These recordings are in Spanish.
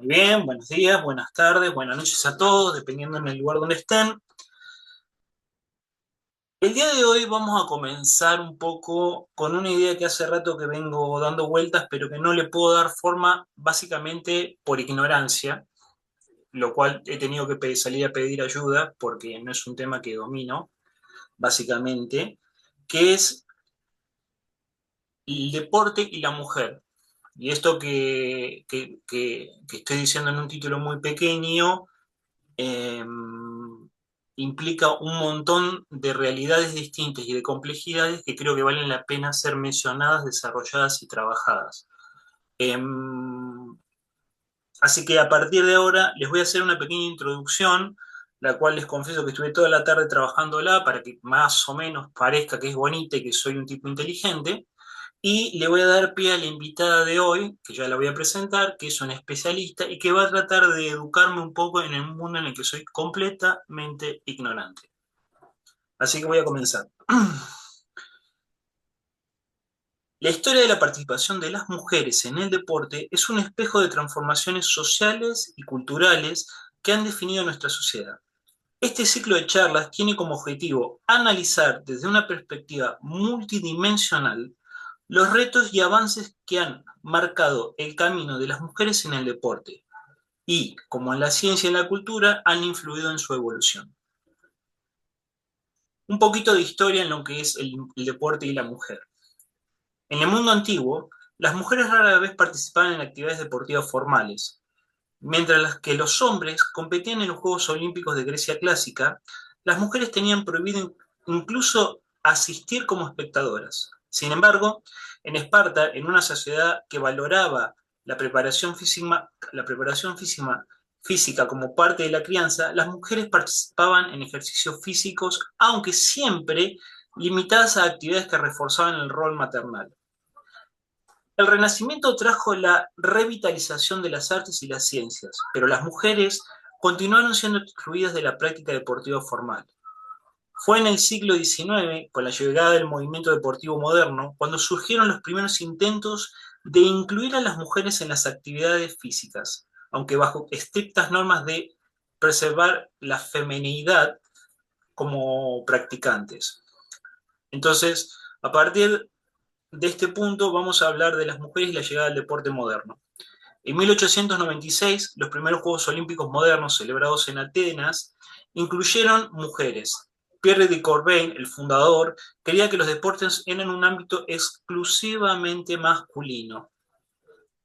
Muy bien, buenos días, buenas tardes, buenas noches a todos, dependiendo en el lugar donde estén. El día de hoy vamos a comenzar un poco con una idea que hace rato que vengo dando vueltas, pero que no le puedo dar forma básicamente por ignorancia, lo cual he tenido que salir a pedir ayuda porque no es un tema que domino, básicamente, que es el deporte y la mujer. Y esto que estoy diciendo en un título muy pequeño, eh, implica un montón de realidades distintas y de complejidades que creo que valen la pena ser mencionadas, desarrolladas y trabajadas. Eh, Así que a partir de ahora les voy a hacer una pequeña introducción, la cual les confieso que estuve toda la tarde trabajándola para que más o menos parezca que es bonita y que soy un tipo inteligente. Y le voy a dar pie a la invitada de hoy, que ya la voy a presentar, que es una especialista y que va a tratar de educarme un poco en el mundo en el que soy completamente ignorante. Así que voy a comenzar. La historia de la participación de las mujeres en el deporte es un espejo de transformaciones sociales y culturales que han definido nuestra sociedad. Este ciclo de charlas tiene como objetivo analizar desde una perspectiva multidimensional los retos y avances que han marcado el camino de las mujeres en el deporte y, como en la ciencia y en la cultura, han influido en su evolución. Un poquito de historia en lo que es el deporte y la mujer. En el mundo antiguo, las mujeres rara vez participaban en actividades deportivas formales, mientras que los hombres competían en los Juegos Olímpicos de Grecia clásica. Las mujeres tenían prohibido incluso asistir como espectadoras. Sin embargo, en Esparta, en una sociedad que valoraba la preparación física como parte de la crianza, las mujeres participaban en ejercicios físicos, aunque siempre limitadas a actividades que reforzaban el rol maternal. El Renacimiento trajo la revitalización de las artes y las ciencias, pero las mujeres continuaron siendo excluidas de la práctica deportiva formal. Fue en el siglo XIX, con la llegada del movimiento deportivo moderno, cuando surgieron los primeros intentos de incluir a las mujeres en las actividades físicas, aunque bajo estrictas normas de preservar la feminidad como practicantes. Entonces, a partir de este punto vamos a hablar de las mujeres y la llegada del deporte moderno. En 1896, los primeros Juegos Olímpicos modernos celebrados en Atenas incluyeron mujeres. Pierre de Coubertin, el fundador, quería que los deportes eran un ámbito exclusivamente masculino.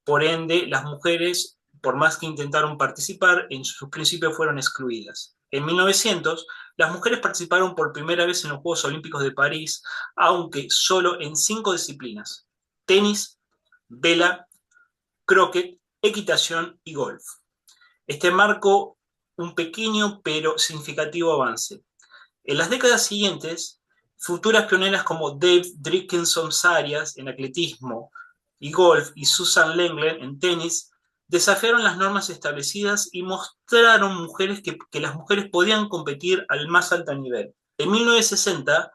Por ende, las mujeres, por más que intentaron participar, en sus principios fueron excluidas. En 1900, las mujeres participaron por primera vez en los Juegos Olímpicos de París, aunque solo en 5 disciplinas: tenis, vela, croquet, equitación y golf. Este marcó un pequeño pero significativo avance. En las décadas siguientes, futuras pioneras como Dave Dickinson-Sarias en atletismo y golf y Susan Lenglen en tenis desafiaron las normas establecidas y mostraron que las mujeres podían competir al más alto nivel. En 1960,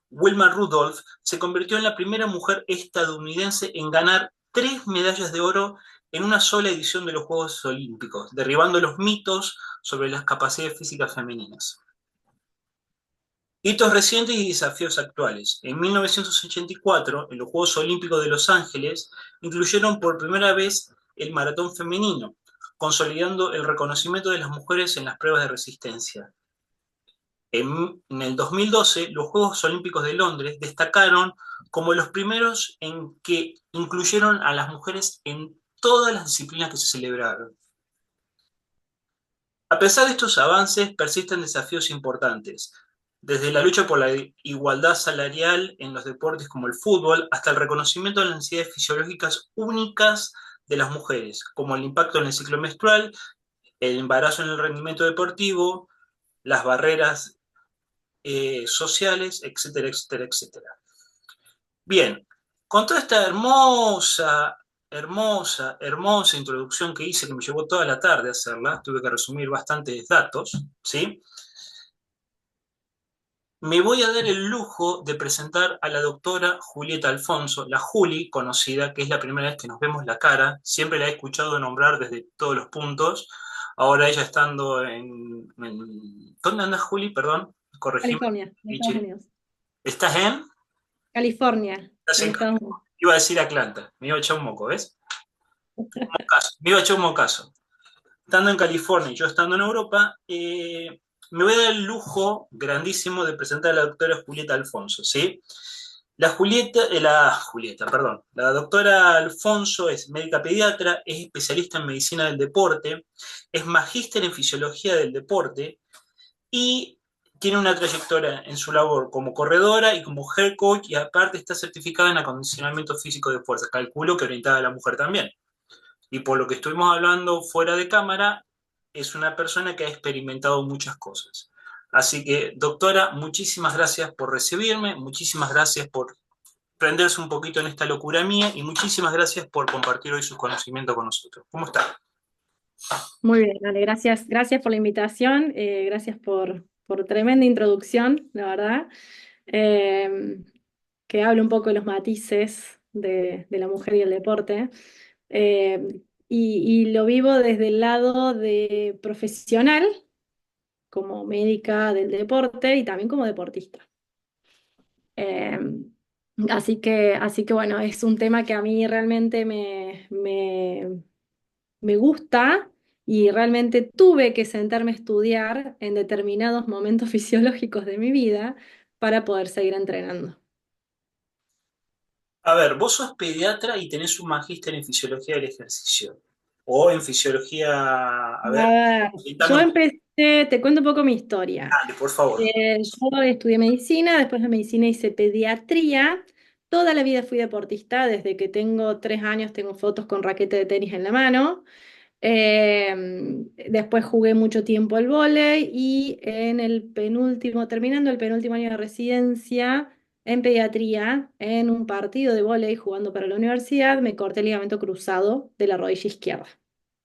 Wilma Rudolph se convirtió en la primera mujer estadounidense en ganar 3 medallas de oro en una sola edición de los Juegos Olímpicos, derribando los mitos sobre las capacidades físicas femeninas. Hitos recientes y desafíos actuales. En 1984, en los Juegos Olímpicos de Los Ángeles, incluyeron por primera vez el maratón femenino, consolidando el reconocimiento de las mujeres en las pruebas de resistencia. En el 2012, los Juegos Olímpicos de Londres destacaron como los primeros en que incluyeron a las mujeres en todas las disciplinas que se celebraron. A pesar de estos avances, persisten desafíos importantes, desde la lucha por la igualdad salarial en los deportes como el fútbol, hasta el reconocimiento de las necesidades fisiológicas únicas de las mujeres, como el impacto en el ciclo menstrual, el embarazo en el rendimiento deportivo, las barreras sociales, etcétera, etcétera, etcétera. Bien, con toda esta hermosa introducción que hice, que me llevó toda la tarde hacerla, tuve que resumir bastantes datos, ¿sí? me voy a dar el lujo de presentar a la doctora Julieta Alfonso, la Juli, conocida, que es la primera vez que nos vemos la cara. Siempre la he escuchado nombrar desde todos los puntos. Ahora ella estando ¿Dónde andas, Juli? Perdón, corregime. California, en Estados Unidos. ¿Estás en? California, Estás en en Estados Unidos. Iba a decir Atlanta. Me iba a echar un moco, ¿ves? Me iba a echar un mocazo. Estando en California y yo estando en Europa, me voy a dar el lujo grandísimo de presentar a la doctora Julieta Alfonso, ¿sí? La doctora Alfonso es médica pediatra, es especialista en medicina del deporte, es magíster en fisiología del deporte y tiene una trayectoria en su labor como corredora y como head coach y aparte está certificada en acondicionamiento físico de fuerza. Calculo que orientada a la mujer también. Y por lo que estuvimos hablando fuera de cámara, es una persona que ha experimentado muchas cosas. Así que, doctora, muchísimas gracias por recibirme, muchísimas gracias por prenderse un poquito en esta locura mía y muchísimas gracias por compartir hoy sus conocimientos con nosotros. ¿Cómo está? Muy bien, Ale, gracias, gracias por la invitación, gracias por tremenda introducción, la verdad, eh, que habla un poco de los matices de la mujer y el deporte. Y lo vivo desde el lado de profesional, como médica del deporte y también como deportista. Eh, así que bueno, es un tema que a mí realmente me gusta y realmente tuve que sentarme a estudiar en determinados momentos fisiológicos de mi vida para poder seguir entrenando. A ver, vos sos pediatra y tenés un magíster en fisiología del ejercicio. O en fisiología, a A ver, ver, dame yo un poco, empecé, te cuento un poco mi historia. dale, por favor. Yo estudié medicina, después de medicina hice pediatría. Toda la vida fui deportista, desde que tengo 3 años tengo fotos con raqueta de tenis en la mano. Después jugué mucho tiempo al vóley y terminando el penúltimo año de residencia en pediatría, en un partido de vóley jugando para la universidad, me corté el ligamento cruzado de la rodilla izquierda.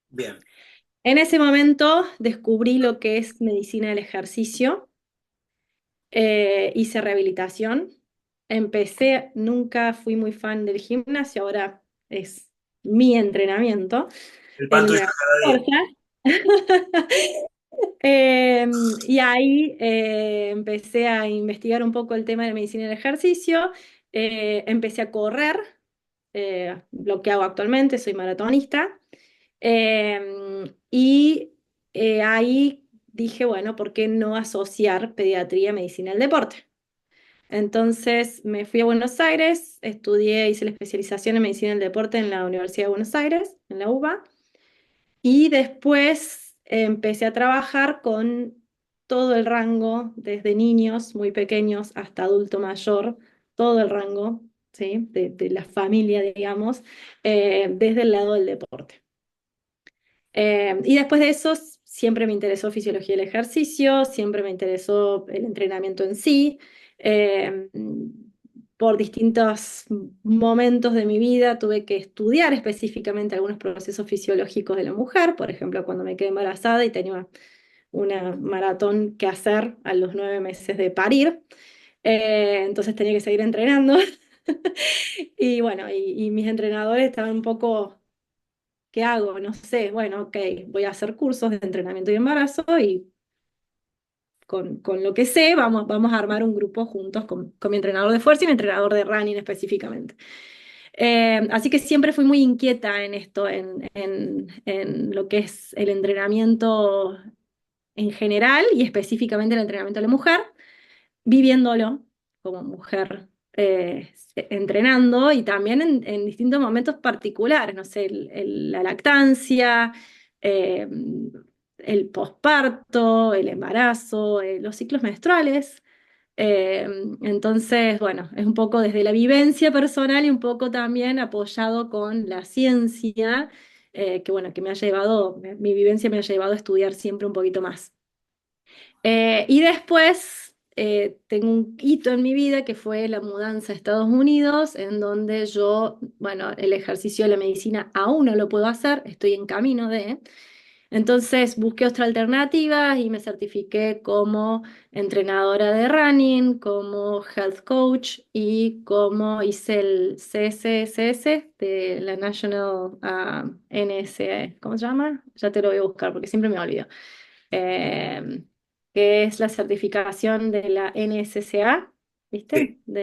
Bien. En ese momento descubrí lo que es medicina del ejercicio, hice rehabilitación, nunca fui muy fan del gimnasio, ahora es mi entrenamiento, El pan el tuyo de cada día. fuerza. Y ahí empecé a investigar un poco el tema de medicina del ejercicio, empecé a correr, lo que hago actualmente, soy maratonista, y ahí dije, bueno, ¿por qué no asociar pediatría a medicina del deporte? Entonces me fui a Buenos Aires, estudié, hice la especialización en medicina del deporte en la Universidad de Buenos Aires, en la UBA. Y después empecé a trabajar con todo el rango, desde niños muy pequeños hasta adulto mayor, todo el rango, ¿sí? de la familia, digamos, desde el lado del deporte. Y después de eso, siempre me interesó fisiología del ejercicio, siempre me interesó el entrenamiento en sí. Eh, por distintos momentos de mi vida tuve que estudiar específicamente algunos procesos fisiológicos de la mujer, por ejemplo, cuando me quedé embarazada y tenía una maratón que hacer a los 9 meses de parir. Entonces tenía que seguir entrenando. Y bueno, y mis entrenadores estaban un poco, ¿qué hago? No sé, bueno, ok, voy a hacer cursos de entrenamiento y embarazo y con lo que sé vamos a armar un grupo juntos con mi entrenador de fuerza y mi entrenador de running específicamente. Así que siempre fui muy inquieta en esto, en lo que es el entrenamiento en general y específicamente el entrenamiento de la mujer, viviéndolo como mujer entrenando y también en distintos momentos particulares, no sé, la lactancia, eh, el posparto, el embarazo, los ciclos menstruales. Eh, entonces, bueno, es un poco desde la vivencia personal y un poco también apoyado con la ciencia, que bueno, que mi vivencia me ha llevado a estudiar siempre un poquito más. Y después tengo un hito en mi vida que fue la mudanza a Estados Unidos, en donde yo, bueno, el ejercicio de la medicina aún no lo puedo hacer, estoy en camino de. Entonces busqué otra alternativa y me certifiqué como entrenadora de running, como health coach y como hice el CSCS de la National NSA, ¿cómo se llama? Ya te lo voy a buscar porque siempre me olvido. Eh, que es la certificación de la NSCA, ¿viste? Sí.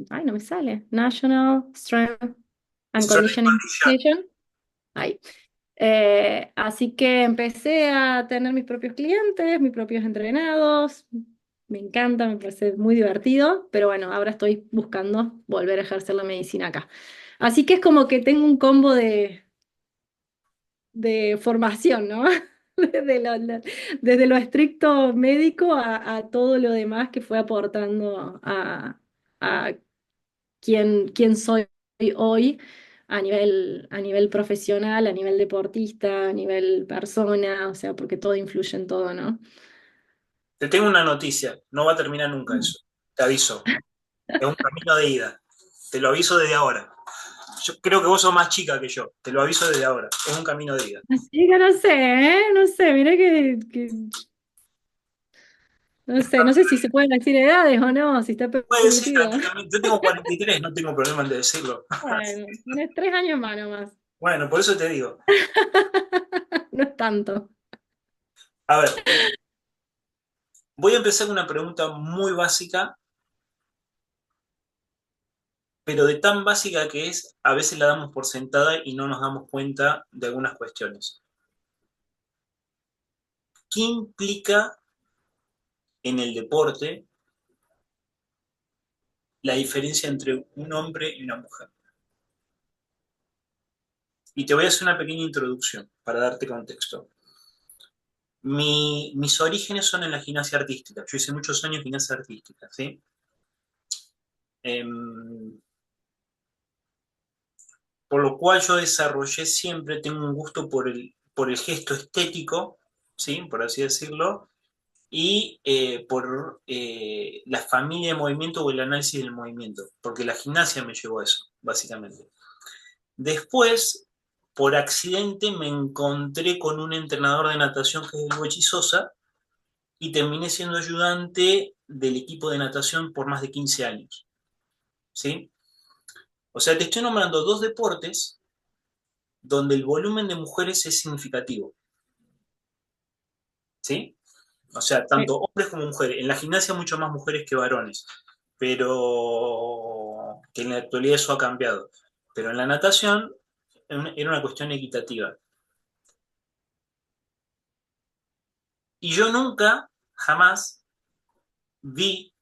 Ay, no me sale. National Strength and Strength Conditioning Condition. Association. Ahí. Así que empecé a tener mis propios clientes, mis propios entrenados. Me encanta, me parece muy divertido, pero bueno, ahora estoy buscando volver a ejercer la medicina acá. Así que es como que tengo un combo de formación, ¿no? Desde lo estricto médico a todo lo demás que fue aportando a quién soy hoy a nivel profesional, a nivel deportista, a nivel persona, o sea, porque todo influye en todo, ¿no? Te tengo una noticia, no va a terminar nunca eso. Te aviso. Es un camino de ida. Te lo aviso desde ahora. Yo creo que vos sos más chica que yo. Te lo aviso desde ahora. Es un camino de ida. Así que no sé, ¿eh? No sé, mira no sé si se pueden decir edades o no, si está Puede decir permitido. tranquilamente. Yo tengo 43, no tengo problema en decirlo. Bueno, tienes 3 años más nomás. Bueno, por eso te digo. No es tanto. A ver, voy a empezar con una pregunta muy básica, pero de tan básica que es, a veces la damos por sentada y no nos damos cuenta de algunas cuestiones. ¿Qué implica en el deporte la diferencia entre un hombre y una mujer? Y te voy a hacer una pequeña introducción para darte contexto. Mis orígenes son en la gimnasia artística. Yo hice muchos años gimnasia artística, ¿sí? Em, por lo cual yo desarrollé siempre, tengo un gusto por el gesto estético, ¿sí? Por así decirlo, y por la familia de movimiento o el análisis del movimiento, porque la gimnasia me llevó a eso, básicamente. Después, por accidente, me encontré con un entrenador de natación que es el Bochi Sosa y terminé siendo ayudante del equipo de natación por más de 15 años, ¿sí? O sea, te estoy nombrando dos deportes donde el volumen de mujeres es significativo, ¿sí? O sea, Sí. tanto hombres como mujeres. En la gimnasia mucho más mujeres que varones, pero que en la actualidad eso ha cambiado. Pero en la natación era una cuestión equitativa. Y yo nunca, jamás vi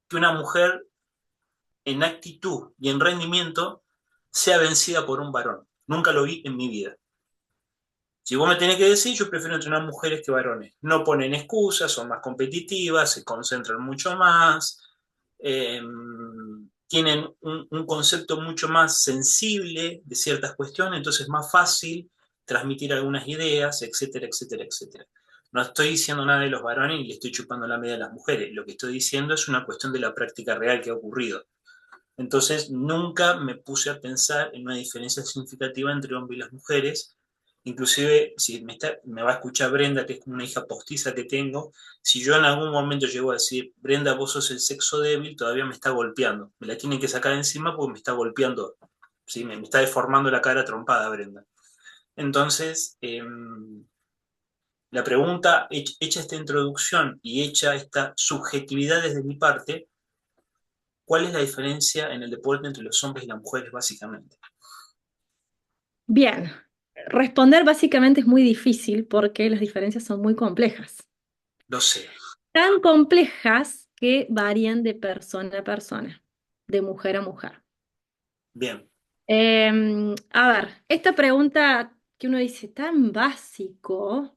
que una mujer en actitud y en rendimiento sea vencida por un varón. Nunca lo vi en mi vida. Si vos me tenés que decir, yo prefiero entrenar mujeres que varones. No ponen excusas, son más competitivas, se concentran mucho más, eh, tienen un concepto mucho más sensible de ciertas cuestiones, entonces es más fácil transmitir algunas ideas, etcétera, etcétera, etcétera. No estoy diciendo nada de los varones y le estoy chupando la media a las mujeres. Lo que estoy diciendo es una cuestión de la práctica real que ha ocurrido. Entonces, nunca me puse a pensar en una diferencia significativa entre hombres y las mujeres. Inclusive, si me va a escuchar Brenda, que es como una hija postiza que tengo, si yo en algún momento llego a decir, Brenda, vos sos el sexo débil, todavía me está golpeando. Me la tienen que sacar encima porque me está golpeando. ¿Sí? Me está deformando la cara trompada, Brenda. Entonces, la pregunta, hecha esta introducción y hecha esta subjetividad desde mi parte, ¿cuál es la diferencia en el deporte entre los hombres y las mujeres, básicamente? Bien, responder básicamente es muy difícil porque las diferencias son muy complejas. Lo sé. Tan complejas que varían de persona a persona, de mujer a mujer. Bien. A ver, esta pregunta que uno dice tan básico,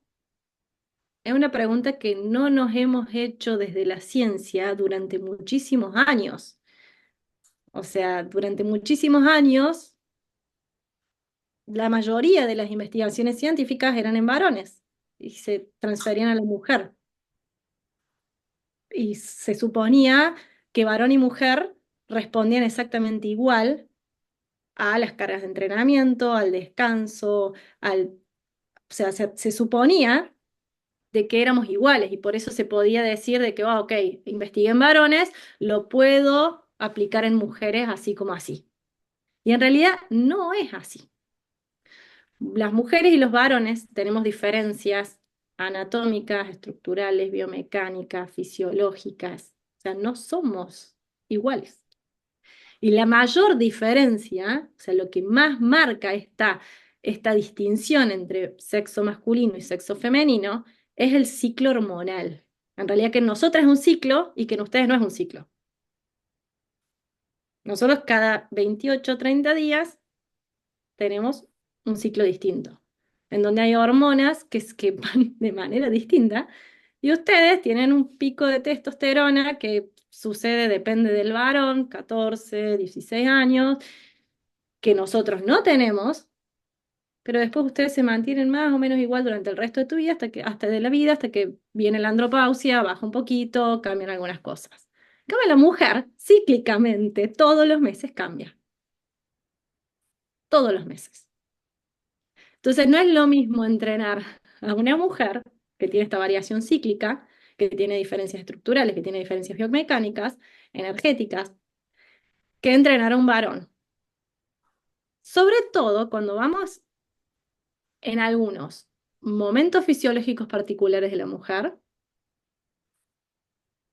es una pregunta que no nos hemos hecho desde la ciencia durante muchísimos años. O sea, durante muchísimos años, la mayoría de las investigaciones científicas eran en varones y se transferían a la mujer. Y se suponía que varón y mujer respondían exactamente igual a las cargas de entrenamiento, al descanso, al o sea, se suponía de que éramos iguales y por eso se podía decir de que, ok, investigué en varones, lo puedo aplicar en mujeres así como así. Y en realidad no es así. Las mujeres y los varones tenemos diferencias anatómicas, estructurales, biomecánicas, fisiológicas. O sea, no somos iguales. Y la mayor diferencia, o sea, lo que más marca esta distinción entre sexo masculino y sexo femenino, es el ciclo hormonal. En realidad que en nosotras es un ciclo y que en ustedes no es un ciclo. Nosotros cada 28 o 30 días tenemos un ciclo distinto, en donde hay hormonas que van de manera distinta, y ustedes tienen un pico de testosterona que sucede, depende del varón, 14, 16 años, que nosotros no tenemos, pero después ustedes se mantienen más o menos igual durante el resto de tu vida, hasta de la vida, hasta que viene la andropausia, baja un poquito, cambian algunas cosas. En cambio, la mujer, cíclicamente, todos los meses cambia, todos los meses. Entonces, no es lo mismo entrenar a una mujer que tiene esta variación cíclica, que tiene diferencias estructurales, que tiene diferencias biomecánicas, energéticas, que entrenar a un varón. Sobre todo cuando vamos en algunos momentos fisiológicos particulares de la mujer,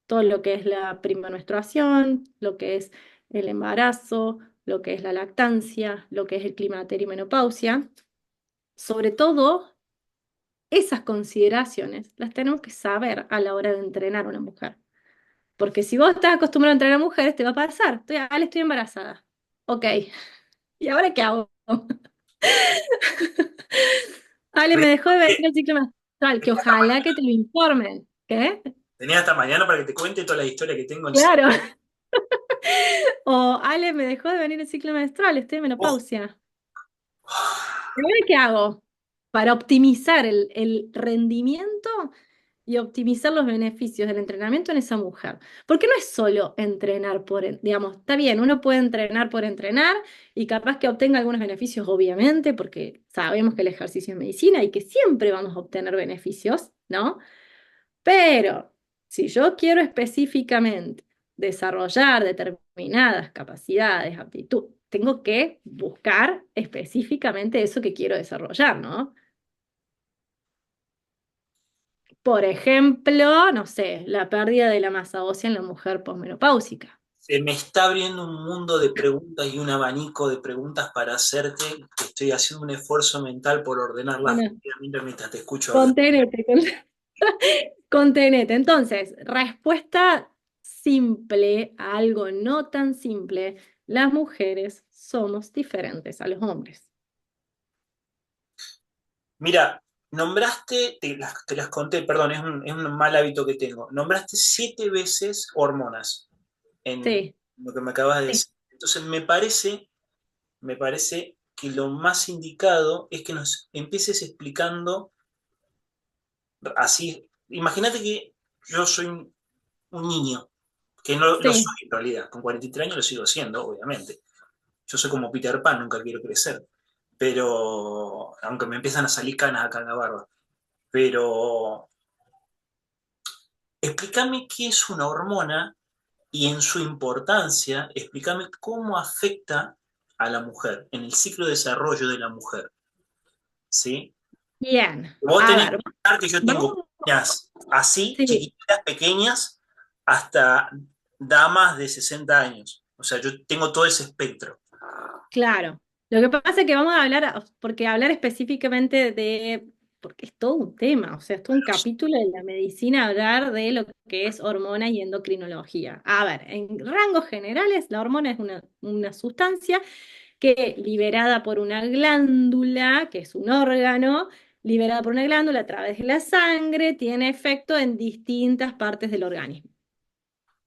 todo lo que es la menstruación, lo que es el embarazo, lo que es la lactancia, lo que es el climaterio y menopausia, sobre todo esas consideraciones las tenemos que saber a la hora de entrenar a una mujer. Porque si vos estás acostumbrado a entrenar a mujeres, te va a pasar. Estoy embarazada. Ok, ¿y ahora qué hago? Ale, me dejó de venir el ciclo menstrual, que ojalá que te lo informen. ¿Qué? Tenía hasta mañana para que te cuente toda la historia que tengo en... Claro. O Ale, me dejó de venir el ciclo menstrual, estoy en Oh, menopausia. ¿Y ahora qué hago? Para optimizar el rendimiento y optimizar los beneficios del entrenamiento en esa mujer. Porque no es solo entrenar digamos, está bien, uno puede entrenar por entrenar y capaz que obtenga algunos beneficios, obviamente, porque sabemos que el ejercicio es medicina y que siempre vamos a obtener beneficios, ¿no? Pero si yo quiero específicamente desarrollar determinadas capacidades, aptitud, tengo que buscar específicamente eso que quiero desarrollar, ¿no? Por ejemplo, no sé, la pérdida de la masa ósea en la mujer posmenopáusica. se me está abriendo un mundo de preguntas y un abanico de preguntas para hacerte, que estoy haciendo un esfuerzo mental por ordenarlas Bueno, rápidamente mientras te escucho hablar. contenete, contenete. Entonces, respuesta simple a algo no tan simple. Las mujeres somos diferentes a los hombres. Mira, nombraste, te las conté, perdón, es un mal hábito que tengo. Nombraste 7 veces hormonas en Sí, lo que me acabas de sí. decir. Entonces me parece que lo más indicado es que nos empieces explicando así. Imagínate que yo soy un niño, que no lo Sí, soy en realidad, con 43 años lo sigo siendo, obviamente. Yo soy como Peter Pan, nunca quiero crecer, pero aunque me empiezan a salir canas acá en la barba. Pero explícame qué es una hormona y en su importancia, explícame cómo afecta a la mujer, en el ciclo de desarrollo de la mujer, ¿sí? bien. Vos A tenés que ver, pensar que yo tengo vamos. niñas así, Sí, chiquititas, pequeñas, hasta damas de 60 años. O sea, yo tengo todo ese espectro. claro. Lo que pasa es que vamos a hablar, porque hablar específicamente porque es todo un tema, o sea, es todo un capítulo de la medicina hablar de lo que es hormona y endocrinología. A ver, en rangos generales, la hormona es una sustancia que liberada por una glándula, que es un órgano, liberada por una glándula a través de la sangre, tiene efecto en distintas partes del organismo.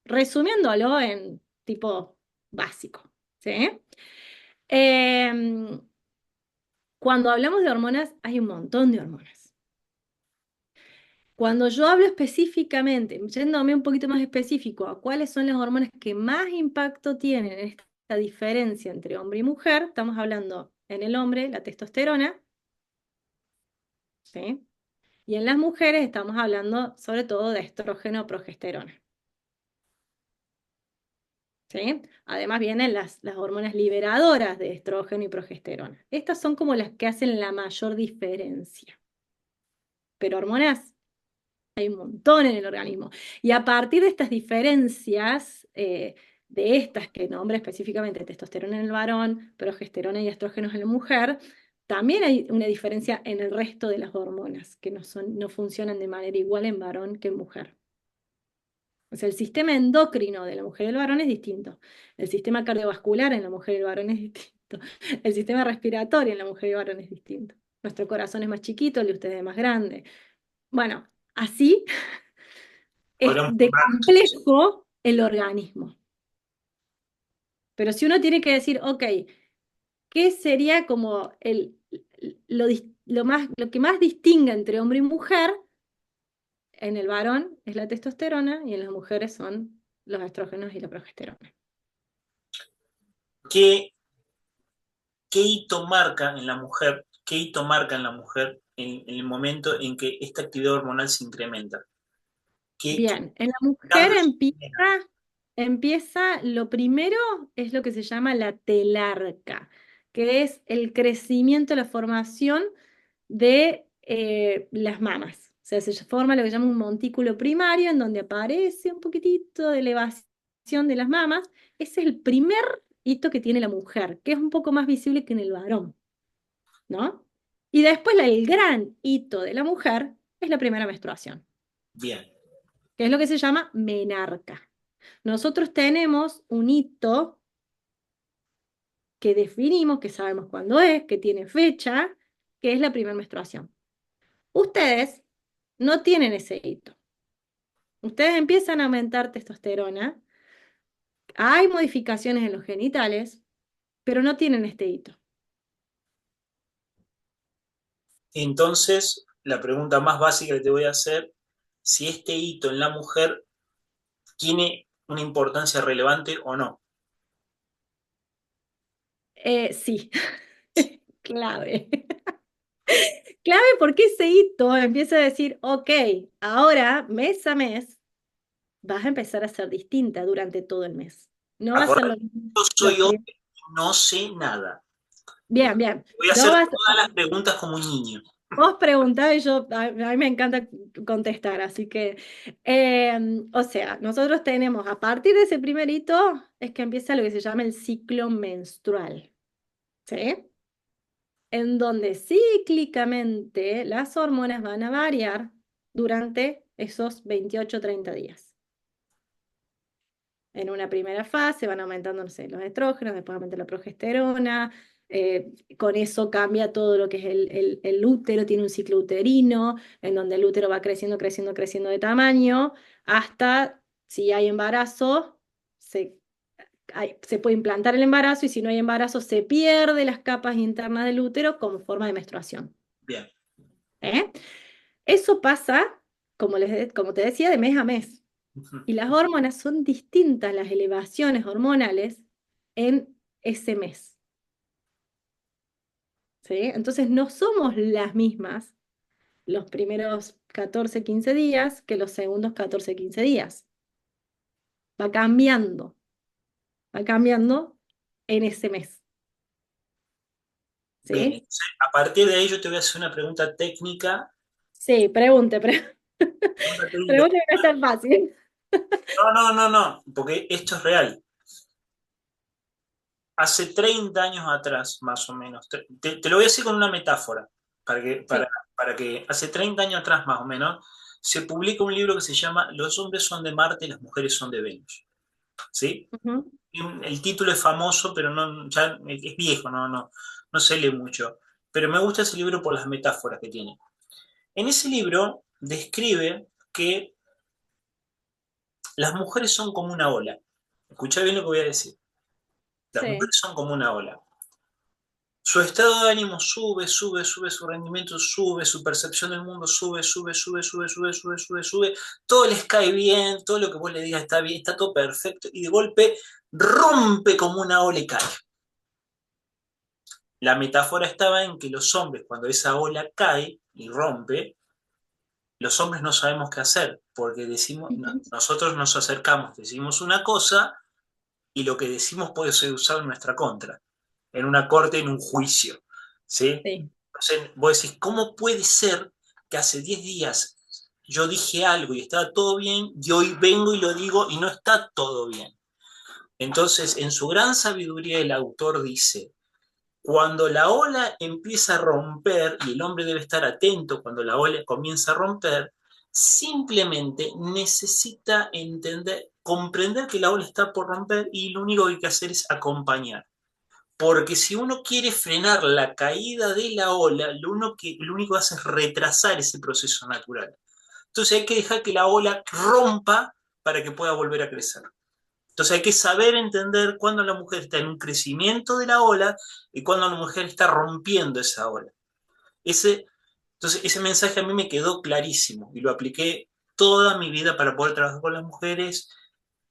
Resumiéndolo en tipo básico, ¿sí? Em, Cuando hablamos de hormonas, hay un montón de hormonas. Cuando yo hablo específicamente, yéndome un poquito más específico a cuáles son las hormonas que más impacto tienen en esta diferencia entre hombre y mujer, estamos hablando en el hombre, la testosterona, ¿sí? Y en las mujeres estamos hablando sobre todo de estrógeno o progesterona, ¿sí? Además vienen las hormonas liberadoras de estrógeno y progesterona. Estas son como las que hacen la mayor diferencia. Pero hormonas hay un montón en el organismo. Y a partir de estas diferencias, de estas que nombré específicamente testosterona en el varón, progesterona y estrógenos en la mujer, también hay una diferencia en el resto de las hormonas, que no funcionan de manera igual en varón que en mujer. O sea, el sistema endocrino de la mujer y el varón es distinto. El sistema cardiovascular en la mujer y el varón es distinto. El sistema respiratorio en la mujer y el varón es distinto. Nuestro corazón es más chiquito, el de ustedes es más grande. Bueno, así es Podríamos de nombrar, complejo el organismo. Pero si uno tiene que decir, ok, ¿qué sería como lo que más distingue entre hombre y mujer? En el varón es la testosterona y en las mujeres son los estrógenos y la progesterona. ¿qué, qué hito marca en la mujer, qué hito marca en la mujer en el momento en que esta actividad hormonal se incrementa? ¿Qué Bien, en la mujer cambios se empieza, generan? empieza, lo primero es lo que se llama la telarca, que es el crecimiento, la formación de las mamas. O sea, se forma lo que se llama un montículo primario en donde aparece un poquitito de elevación de las mamas. Ese es el primer hito que tiene la mujer, que es un poco más visible que en el varón, ¿no? Y después el gran hito de la mujer es la primera menstruación, Bien. que es lo que se llama menarca. Nosotros tenemos un hito que definimos, que sabemos cuándo es, que tiene fecha, que es la primera menstruación. Ustedes no tienen ese hito. Ustedes empiezan a aumentar testosterona, hay modificaciones en los genitales, pero no tienen este hito. Entonces, la pregunta más básica que te voy a hacer, si este hito en la mujer tiene una importancia relevante o no. Sí, clave. Clave porque ese hito empieza a decir, ok, ahora mes a mes vas a empezar a ser distinta durante todo el mes. No va a ser Acordate, lo mismo yo los soy hombre primeros. y no sé nada. Bien, bien. Voy a No hacer vas, todas las preguntas como un niño. vos preguntás y a mí me encanta contestar, así que, o sea, nosotros tenemos, a partir de ese primer hito, es que empieza lo que se llama el ciclo menstrual, ¿sí? En donde cíclicamente las hormonas van a variar durante esos 28 o 30 días. En una primera fase van aumentando, no sé, los estrógenos, después aumenta la progesterona, con eso cambia todo lo que es el útero, tiene un ciclo uterino, en donde el útero va creciendo, creciendo, creciendo de tamaño, hasta si hay embarazo, se, se puede implantar el embarazo y si no hay embarazo se pierde las capas internas del útero como forma de menstruación. Bien. ¿Eh? Eso pasa, como te decía, de mes a mes. Ujú. Y las hormonas son distintas, las elevaciones hormonales en ese mes. ¿Sí? Entonces no somos las mismas los primeros 14 15 días que los segundos 14 15 días. Va va cambiando en ese mes. Bien, ¿Sí? entonces, a partir de ahí yo te voy a hacer una pregunta técnica. Sí, Pregunta técnica. pregunte que no es tan fácil. No, no, no, no, porque esto es real. Hace 30 años atrás, más o menos, te lo voy a decir con una metáfora, para que, para, Sí. para que hace 30 años atrás, más o menos, se publica un libro que se llama Los hombres son de Marte y las mujeres son de Venus. ¿Sí? Ujú. El título es famoso, pero no, ya es viejo, no se lee mucho. Pero me gusta ese libro por las metáforas que tiene. En ese libro describe que las mujeres son como una ola. Escucha bien lo que voy a decir. Las Sí. mujeres son como una ola. Su estado de ánimo sube, sube, sube, su rendimiento sube, su percepción del mundo sube, sube, sube, sube, sube, sube, sube, sube. Todo les cae bien, todo lo que vos le digas está bien, está todo perfecto, y de golpe rompe como una ola y cae. La metáfora estaba en que los hombres, cuando esa ola cae, y rompe, los hombres no sabemos qué hacer, porque nosotros nos acercamos, decimos una cosa y lo que decimos puede ser usado en nuestra contra, en una corte, en un juicio, ¿sí? Sí, Entonces, vos decís, ¿cómo puede ser que hace 10 días yo dije algo y estaba todo bien y hoy vengo y lo digo y no está todo bien? Entonces, en su gran sabiduría, el autor dice, cuando la ola empieza a romper, y el hombre debe estar atento cuando la ola comienza a romper, simplemente necesita entender, comprender que la ola está por romper y lo único que hay que hacer es acompañar. Porque si uno quiere frenar la caída de la ola, lo único que hace es retrasar ese proceso natural. Entonces hay que dejar que la ola rompa para que pueda volver a crecer. Entonces hay que saber entender cuándo la mujer está en un crecimiento de la ola y cuándo la mujer está rompiendo esa ola. Ese, entonces ese mensaje a mí me quedó clarísimo y lo apliqué toda mi vida para poder trabajar con las mujeres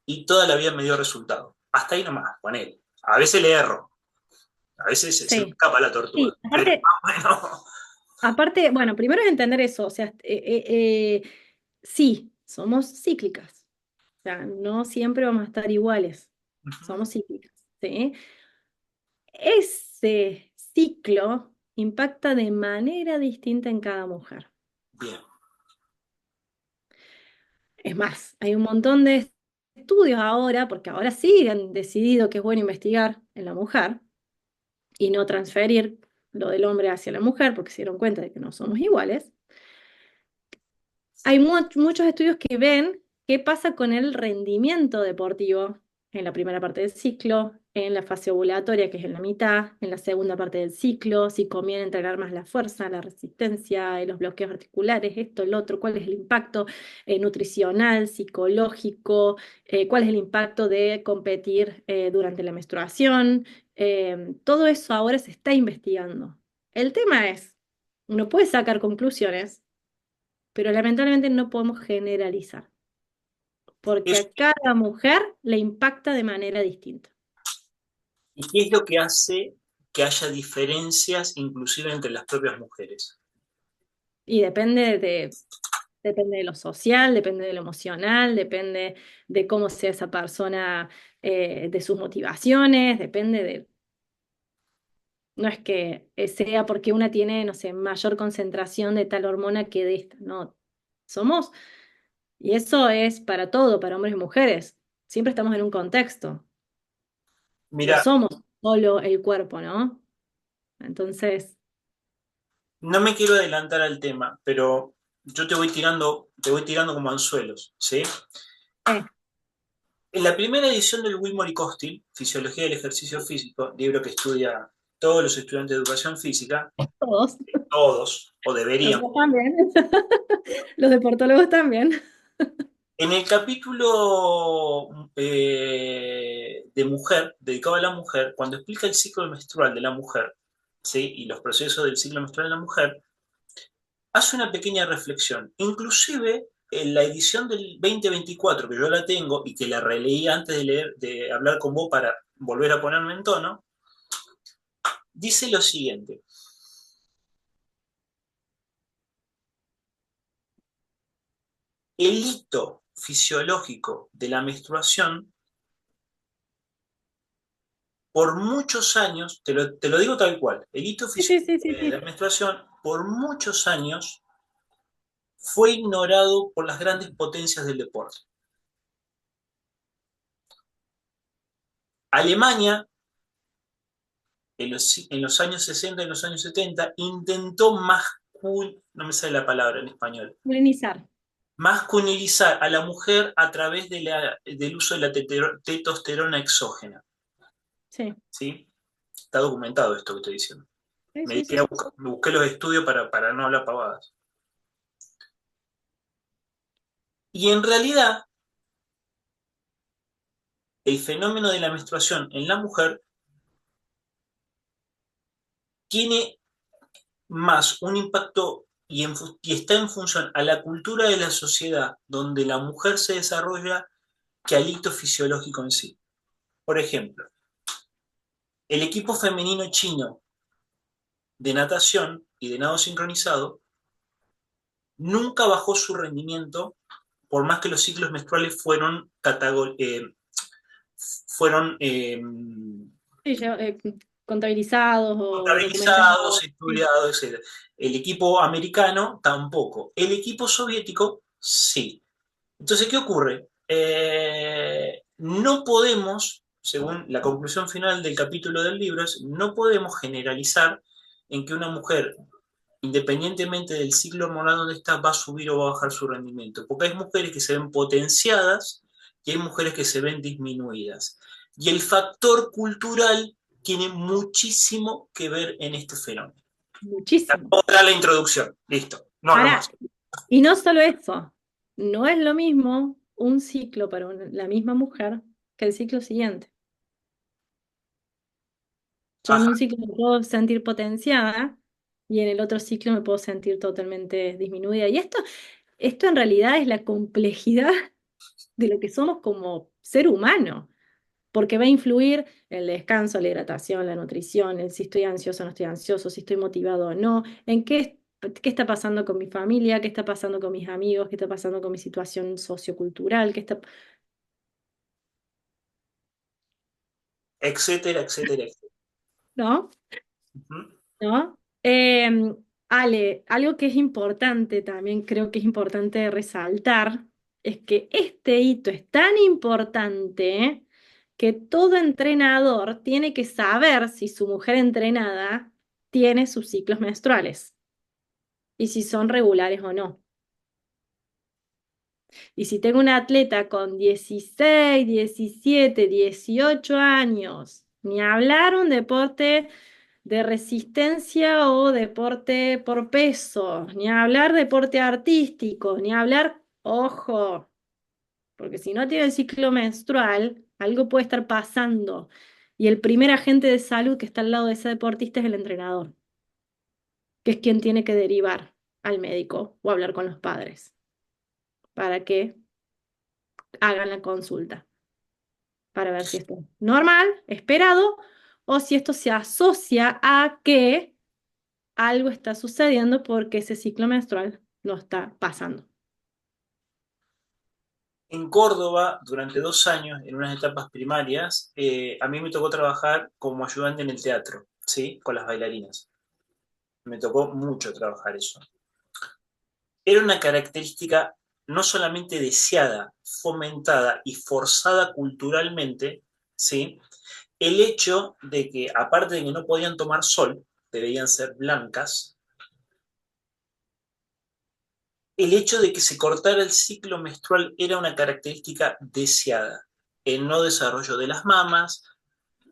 y toda la vida me dio resultado. Hasta ahí nomás, con él. A veces le erro, a veces se me sí. escapa la tortuga, Sí, pero aparte, bueno. aparte, bueno, primero es entender eso, o sea, sí, somos cíclicas, o sea, no siempre vamos a estar iguales, somos cíclicas, ¿sí? Ese ciclo impacta de manera distinta en cada mujer. Bien. Es más, hay un montón de estudios ahora, porque ahora sí han decidido que es bueno investigar en la mujer y no transferir lo del hombre hacia la mujer, porque se dieron cuenta de que no somos iguales. Hay muchos estudios que ven qué pasa con el rendimiento deportivo en la primera parte del ciclo, en la fase ovulatoria, que es en la mitad, en la segunda parte del ciclo, si conviene entrenar más la fuerza, la resistencia, los bloqueos articulares, esto, el otro, cuál es el impacto nutricional, psicológico, cuál es el impacto de competir durante la menstruación. Todo eso ahora se está investigando. El tema es, uno puede sacar conclusiones, pero lamentablemente no podemos generalizar, porque Eso, a cada mujer le impacta de manera distinta. ¿y qué es lo que hace que haya diferencias inclusive entre las propias mujeres? Y depende de lo social, depende de lo emocional, depende de cómo sea esa persona, de sus motivaciones, depende de... No es que sea porque una tiene, no sé, mayor concentración de tal hormona que de esta, no. Somos, y eso es para todo, para hombres y mujeres. Siempre estamos en un contexto. No Mira, somos solo el cuerpo, ¿no? Entonces, no me quiero adelantar al tema, pero yo te voy tirando como anzuelos, ¿sí? eh, En la primera edición del Wilmore y Costil, Fisiología del Ejercicio Físico, libro que estudia todos los estudiantes de educación física, todos, todos, o deberían. nosotros también, los deportólogos también. En el capítulo de mujer, dedicado a la mujer, cuando explica el ciclo menstrual de la mujer, ¿sí? Y los procesos del ciclo menstrual de la mujer, hace una pequeña reflexión. Inclusive en la edición del 2024, que yo la tengo y que la releí antes de leer, de hablar con vos para volver a ponerme en tono, dice lo siguiente. El hito fisiológico de la menstruación, por muchos años, te lo digo tal cual, el hito Sí, sí, sí, fisiológico sí, de la sí. menstruación, por muchos años, fue ignorado por las grandes potencias del deporte. Alemania, en los años 60 y en los años 70, intentó no me sale la palabra en español, Polinizar. masculinizar a la mujer a través del uso de la testosterona exógena. Sí, ¿Sí? Está documentado esto que estoy diciendo. sí, sí, sí, sí. Me busqué los estudios para no hablar pavadas. Y en realidad, el fenómeno de la menstruación en la mujer tiene más un impacto y está en función a la cultura de la sociedad donde la mujer se desarrolla que al hito fisiológico en sí. Por ejemplo, el equipo femenino chino de natación y de nado sincronizado nunca bajó su rendimiento, por más que los ciclos menstruales fueron Sí, contabilizados o contabilizados, documentados. Sí. estudiados, etc. El equipo americano tampoco. El equipo soviético sí. Entonces, ¿qué ocurre? No podemos, según la conclusión final del capítulo del libro, no podemos generalizar en que una mujer, independientemente del ciclo hormonal donde está, va a subir o va a bajar su rendimiento. Porque hay mujeres que se ven potenciadas y hay mujeres que se ven disminuidas. Y el factor cultural tiene muchísimo que ver en este fenómeno. Muchísimo. Otra la introducción. Listo. No hablo más. Ahora, y no solo eso, no es lo mismo un ciclo para la misma mujer que el ciclo siguiente. Yo en Ajá. un ciclo me puedo sentir potenciada y en el otro ciclo me puedo sentir totalmente disminuida. Y esto en realidad es la complejidad de lo que somos como ser humano, porque va a influir el descanso, la hidratación, la nutrición, el si estoy ansioso o no estoy ansioso, si estoy motivado o no, en qué está pasando con mi familia, qué está pasando con mis amigos, qué está pasando con mi situación sociocultural, Etcétera, etcétera, etcétera. ¿no? Ujú. ¿No? Ale, algo que es importante también, creo que es importante resaltar, es que este hito es tan importante que todo entrenador tiene que saber si su mujer entrenada tiene sus ciclos menstruales y si son regulares o no. Y si tengo una atleta con 16, 17, 18 años, ni hablar un deporte de resistencia o deporte por peso, ni hablar deporte artístico, ni hablar, ojo, porque si no tiene el ciclo menstrual, algo puede estar pasando. Y el primer agente de salud que está al lado de ese deportista es el entrenador, que es quien tiene que derivar al médico o hablar con los padres para que hagan la consulta, para ver si esto es normal, esperado, o si esto se asocia a que algo está sucediendo porque ese ciclo menstrual no está pasando. En Córdoba, durante 2 años, en unas etapas primarias, a mí me tocó trabajar como ayudante en el teatro, ¿sí? Con las bailarinas. Me tocó mucho trabajar eso. Era una característica no solamente deseada, fomentada y forzada culturalmente, ¿sí? El hecho de que, aparte de que no podían tomar sol, debían ser blancas, el hecho de que se cortara el ciclo menstrual era una característica deseada. El no desarrollo de las mamas,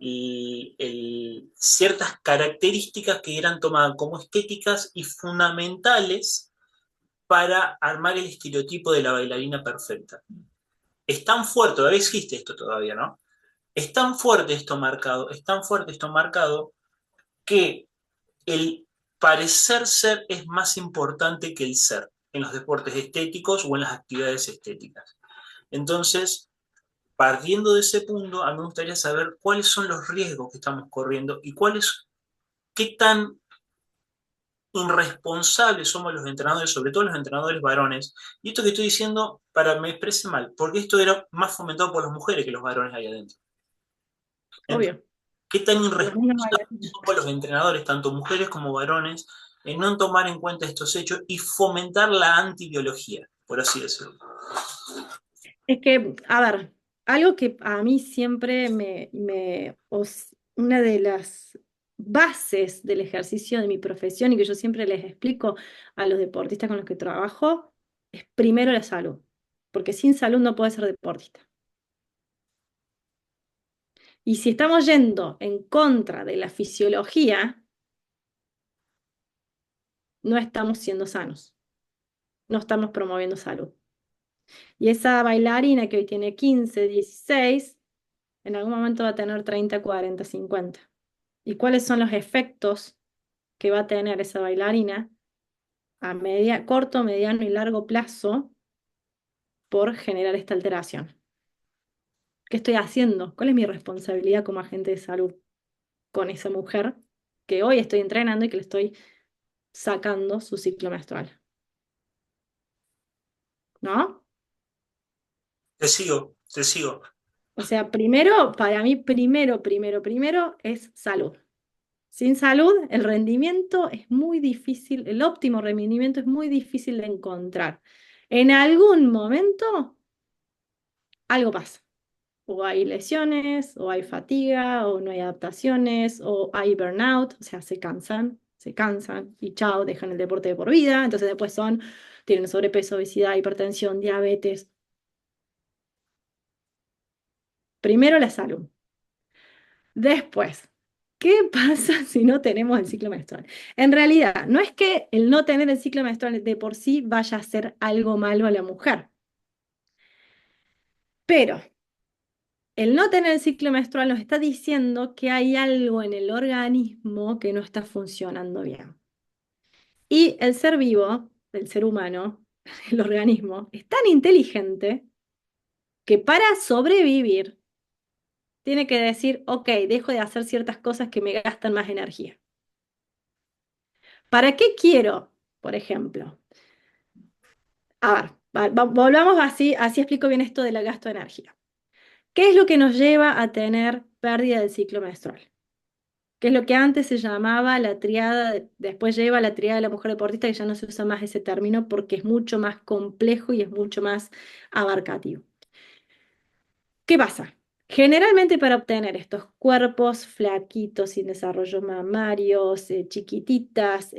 y ciertas características que eran tomadas como estéticas y fundamentales para armar el estereotipo de la bailarina perfecta. Es tan fuerte, todavía existe esto todavía, ¿no? Es tan fuerte esto marcado, es tan fuerte esto marcado que el parecer ser es más importante que el ser en los deportes estéticos o en las actividades estéticas. Entonces, partiendo de ese punto, a mí me gustaría saber cuáles son los riesgos que estamos corriendo y qué tan irresponsables somos los entrenadores, sobre todo los entrenadores varones. Y esto que estoy diciendo, para que me exprese mal, porque esto era más fomentado por las mujeres que los varones ahí adentro. Entonces, Obvio, qué tan por las mismas irresponsables bailarinas. somos los entrenadores, tanto mujeres como varones, en no tomar en cuenta estos hechos y fomentar la antibiología, por así decirlo. Es que, a ver, algo que a mí siempre una de las bases del ejercicio de mi profesión y que yo siempre les explico a los deportistas con los que trabajo, es primero la salud, porque sin salud no puedes ser deportista. Y si estamos yendo en contra de la fisiología, no estamos siendo sanos, no estamos promoviendo salud. Y esa bailarina que hoy tiene 15, 16, en algún momento va a tener 30, 40, 50. ¿Y cuáles son los efectos que va a tener esa bailarina a corto, mediano y largo plazo por generar esta alteración? ¿Qué estoy haciendo? ¿Cuál es mi responsabilidad como agente de salud con esa mujer que hoy estoy entrenando y que le estoy sacando su ciclo menstrual? ¿no? Te sigo, te sigo. O sea, primero, para mí, primero es salud. Sin salud, el rendimiento es muy difícil, el óptimo rendimiento es muy difícil de encontrar. En algún momento, algo pasa. O hay lesiones, o hay fatiga, o no hay adaptaciones, o hay burnout, o sea, se cansan y chao, dejan el deporte de por vida. Entonces después tienen sobrepeso, obesidad, hipertensión, diabetes. Primero la salud. Después, ¿qué pasa si no tenemos el ciclo menstrual? En realidad, no es que el no tener el ciclo menstrual de por sí vaya a hacer algo malo a la mujer, pero el no tener el ciclo menstrual nos está diciendo que hay algo en el organismo que no está funcionando bien. Y el ser vivo, el ser humano, el organismo, es tan inteligente que para sobrevivir tiene que decir, ok, dejo de hacer ciertas cosas que me gastan más energía. ¿Para qué quiero, por ejemplo? A ver, volvamos así explico bien esto del gasto de energía. ¿Qué es lo que nos lleva a tener pérdida del ciclo menstrual? Que es lo que antes se llamaba la triada, después lleva la triada de la mujer deportista, que ya no se usa más ese término porque es mucho más complejo y es mucho más abarcativo. ¿Qué pasa? Generalmente para obtener estos cuerpos flaquitos, sin desarrollo mamarios, chiquititas,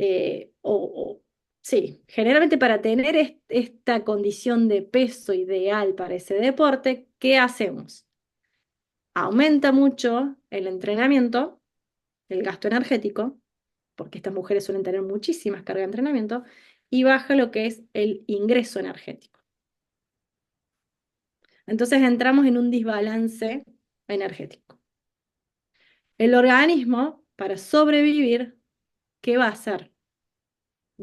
sí, generalmente para tener esta condición de peso ideal para ese deporte, ¿qué hacemos? Aumenta mucho el entrenamiento, el gasto energético, porque estas mujeres suelen tener muchísimas cargas de entrenamiento, y baja lo que es el ingreso energético. Entonces entramos en un desbalance energético. El organismo, para sobrevivir, ¿qué va a hacer?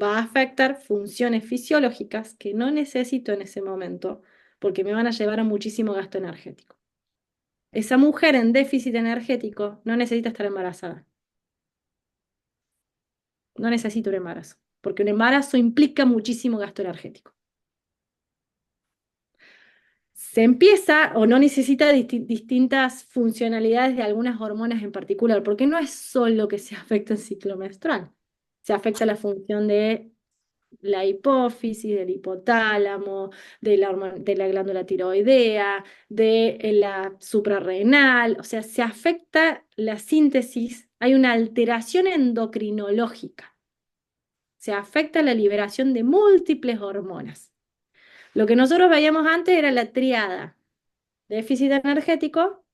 Va a afectar funciones fisiológicas que no necesito en ese momento porque me van a llevar a muchísimo gasto energético. Esa mujer en déficit energético no necesita estar embarazada. No necesita un embarazo, porque un embarazo implica muchísimo gasto energético. Se empieza o no necesita distintas funcionalidades de algunas hormonas en particular, porque no es solo que se afecta el ciclo menstrual, se afecta la función de la hipófisis, del hipotálamo, de la glándula tiroidea, de la suprarrenal, o sea, se afecta la síntesis, hay una alteración endocrinológica, se afecta la liberación de múltiples hormonas. Lo que nosotros veíamos antes era la triada: déficit energético,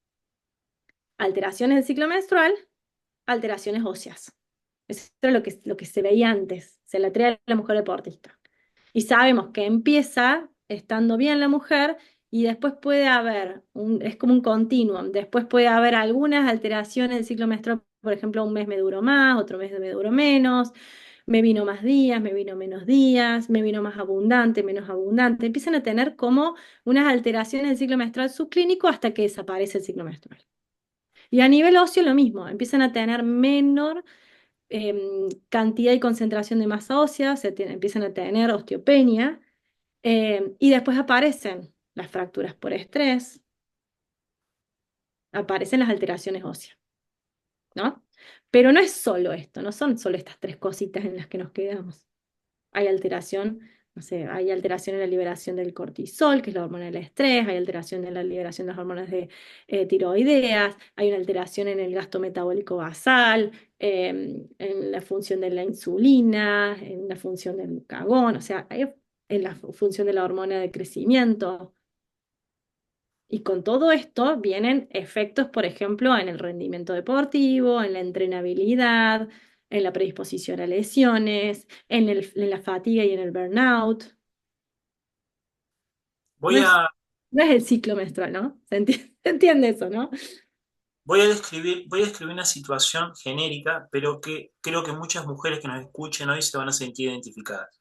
alteraciones del ciclo menstrual, alteraciones óseas. Eso era lo que se veía antes, se la triada de la mujer deportista. Y sabemos que empieza estando bien la mujer y después puede haber, es como un continuum, después puede haber algunas alteraciones del ciclo menstrual, por ejemplo, un mes me duró más, otro mes me duró menos, me vino más días, me vino menos días, me vino más abundante, menos abundante. Empiezan a tener como unas alteraciones del ciclo menstrual subclínico hasta que desaparece el ciclo menstrual. Y a nivel óseo lo mismo, empiezan a tener menor cantidad y concentración de masa ósea, empiezan a tener osteopenia, y después aparecen las fracturas por estrés, aparecen las alteraciones óseas, ¿no? Pero no es solo esto, no son solo estas tres cositas en las que nos quedamos. Hay alteración, no sé, hay alteración en la liberación del cortisol, que es la hormona del estrés, hay alteración en la liberación de las hormonas de tiroideas, hay una alteración en el gasto metabólico basal, en la función de la insulina, en la función del glucagón, o sea, en la función de la hormona de crecimiento. Y con todo esto vienen efectos, por ejemplo, en el rendimiento deportivo, en la entrenabilidad, en la predisposición a lesiones, en la fatiga y en el burnout. No Voy es, a, no es el ciclo menstrual, ¿no? Se entiende eso, ¿no? voy a describir una situación genérica, pero que creo que muchas mujeres que nos escuchen hoy se van a sentir identificadas.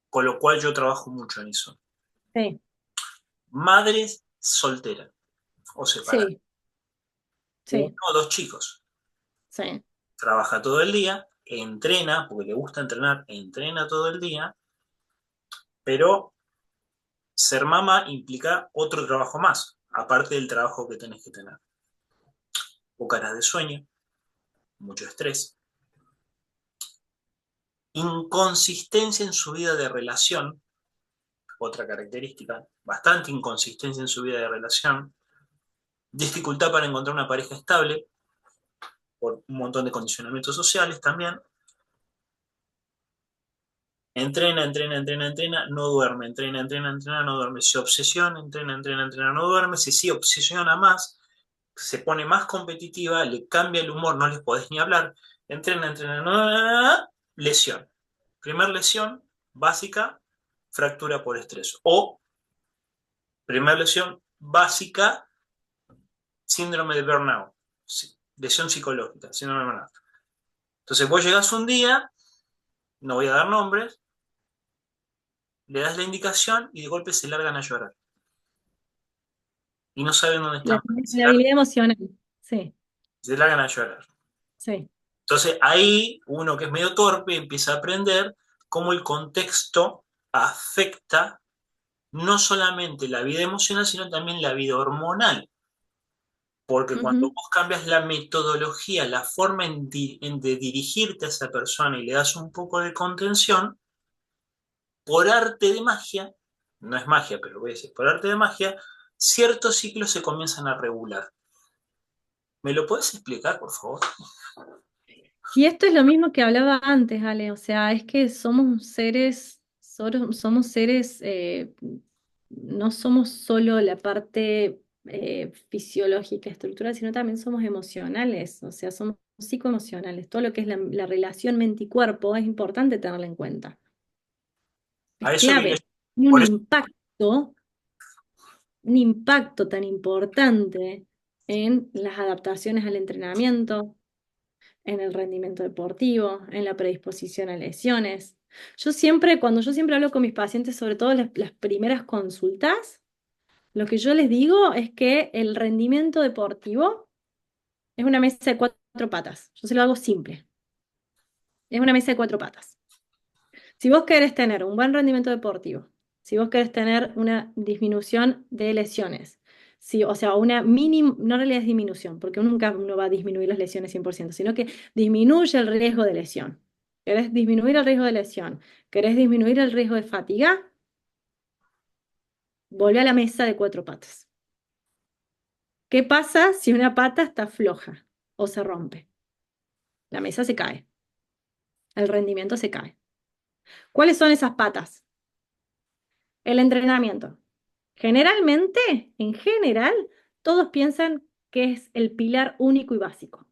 Con lo cual yo trabajo mucho en eso. Sí, Madres solteras o separadas. sí, Uno sí, o dos chicos. sí, Trabaja todo el día, entrena, porque le gusta entrenar, entrena todo el día, pero ser mamá implica otro trabajo más, aparte del trabajo que tenés que tener. Pocas horas de sueño, mucho estrés, inconsistencia en su vida de relación, otra característica, bastante inconsistencia en su vida de relación, dificultad para encontrar una pareja estable, por un montón de condicionamientos sociales también. Entrena, entrena, entrena, entrena, no duerme, entrena, entrena, entrena, no duerme, se obsesiona, entrena, entrena, entrena, no duerme, se sigue obsesiona más, se pone más competitiva, le cambia el humor, no les podés ni hablar, entrena, entrena, no, lesión. Primer lesión básica, fractura por estrés. O primer lesión básica, síndrome de burnout, lesión psicológica, síndrome de burnout. Entonces vos llegás un día, no voy a dar nombres, le das la indicación y de golpe se largan a llorar. Y no saben dónde La, están. la habilidad emocional, sí, Se largan a llorar. sí. Entonces ahí uno que es medio torpe empieza a aprender cómo el contexto afecta no solamente la vida emocional, sino también la vida hormonal. Porque cuando Ujú. vos cambias la metodología, la forma de dirigirte a esa persona y le das un poco de contención, por arte de magia, no es magia, pero voy a decir, por arte de magia, ciertos ciclos se comienzan a regular. ¿Me lo puedes explicar, por favor? Y esto es lo mismo que hablaba antes, Ale, o sea, es que somos seres, somos seres, no somos solo la parte fisiológica, estructural, sino también somos emocionales, o sea, somos psicoemocionales. Todo lo que es la relación mente y cuerpo es importante tenerla en cuenta. Es A eso quería. clave. Tiene Por eso, un impacto tan importante en las adaptaciones al entrenamiento, en el rendimiento deportivo, en la predisposición a lesiones. Cuando yo siempre hablo con mis pacientes, sobre todo las primeras consultas, lo que yo les digo es que el rendimiento deportivo es una mesa de cuatro patas. Yo se lo hago simple. Es una mesa de cuatro patas. Si vos querés tener un buen rendimiento deportivo, si vos querés tener una disminución de lesiones, sí, o sea, una mínima, no en realidad es disminución, porque uno va a disminuir las lesiones 100%, sino que disminuye el riesgo de lesión. ¿Querés disminuir el riesgo de lesión? ¿Querés disminuir el riesgo de fatiga? Volvé a la mesa de cuatro patas. ¿Qué pasa si una pata está floja o se rompe? La mesa se cae, el rendimiento se cae. ¿Cuáles son esas patas? El entrenamiento. Generalmente, en general, todos piensan que es el pilar único y básico,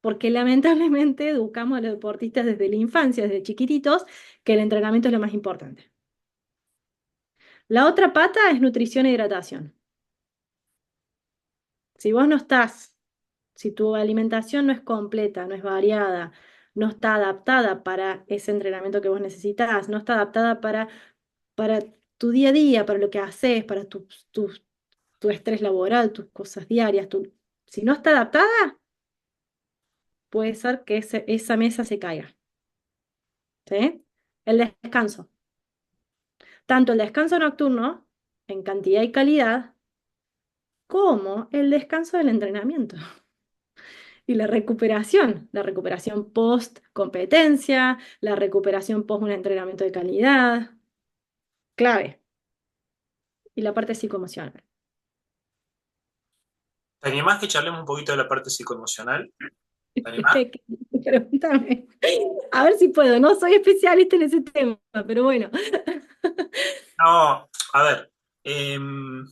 porque lamentablemente educamos a los deportistas desde la infancia, desde chiquititos, que el entrenamiento es lo más importante. La otra pata es nutrición e hidratación. Si vos no estás, si tu alimentación no es completa, no es variada, no está adaptada para ese entrenamiento que vos necesitas, no está adaptada para tu día a día, para lo que haces, para tu estrés laboral, tus cosas diarias, si no está adaptada, puede ser que esa mesa se caiga. ¿Sí? El descanso. Tanto el descanso nocturno, en cantidad y calidad, como el descanso del entrenamiento. Y la recuperación post competencia, la recuperación post un entrenamiento de calidad, clave. Y la parte psicoemocional. ¿te animás que charlemos un poquito de la parte psicoemocional? ¿Te animás? Pregúntame. A ver si puedo. No soy especialista en ese tema, pero bueno. No, a ver. em,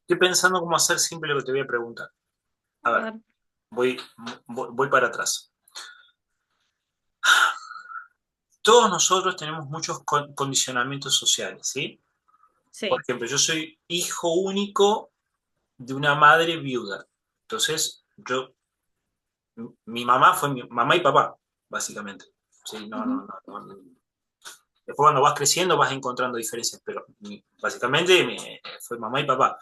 Estoy pensando cómo hacer simple lo que te voy a preguntar. A A ver, ver, voy, voy para atrás. Todos nosotros tenemos muchos condicionamientos sociales, ¿sí? Por sí. ejemplo, yo soy hijo único de una madre viuda. Entonces, mi mamá fue mi mamá y papá, básicamente. Sí, no, Ujú. no, no, no. Después cuando vas creciendo vas encontrando diferencias, pero básicamente fue mamá y papá.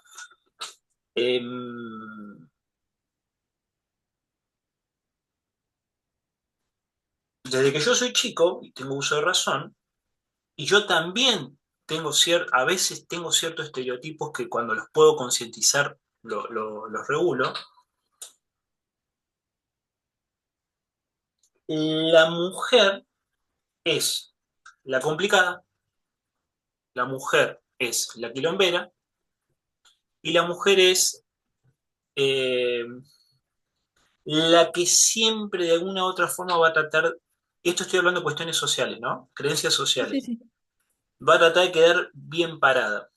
Desde que yo soy chico y tengo uso de razón, y yo también a veces tengo ciertos estereotipos que cuando los puedo concientizar los regulo. La mujer es la complicada, la mujer es la quilombera y la mujer es eh, la que siempre de alguna u otra forma va a tratar, esto estoy hablando de cuestiones sociales, ¿no? Creencias Sí, sí, sociales, sí. va a tratar de quedar bien parada,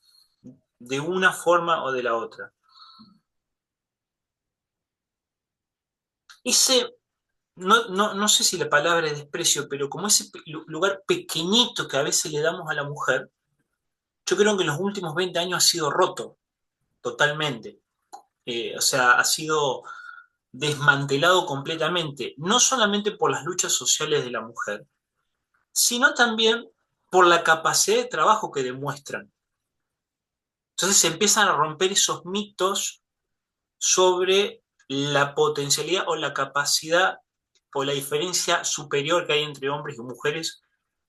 de una forma o de la otra. Ese, no sé si la palabra es desprecio, pero como ese lugar pequeñito que a veces le damos a la mujer, yo creo que en los últimos 20 años ha sido roto totalmente. O sea, ha sido desmantelado completamente, no solamente por las luchas sociales de la mujer, sino también por la capacidad de trabajo que demuestran. Entonces se empiezan a romper esos mitos sobre la potencialidad o la capacidad o la diferencia superior que hay entre hombres y mujeres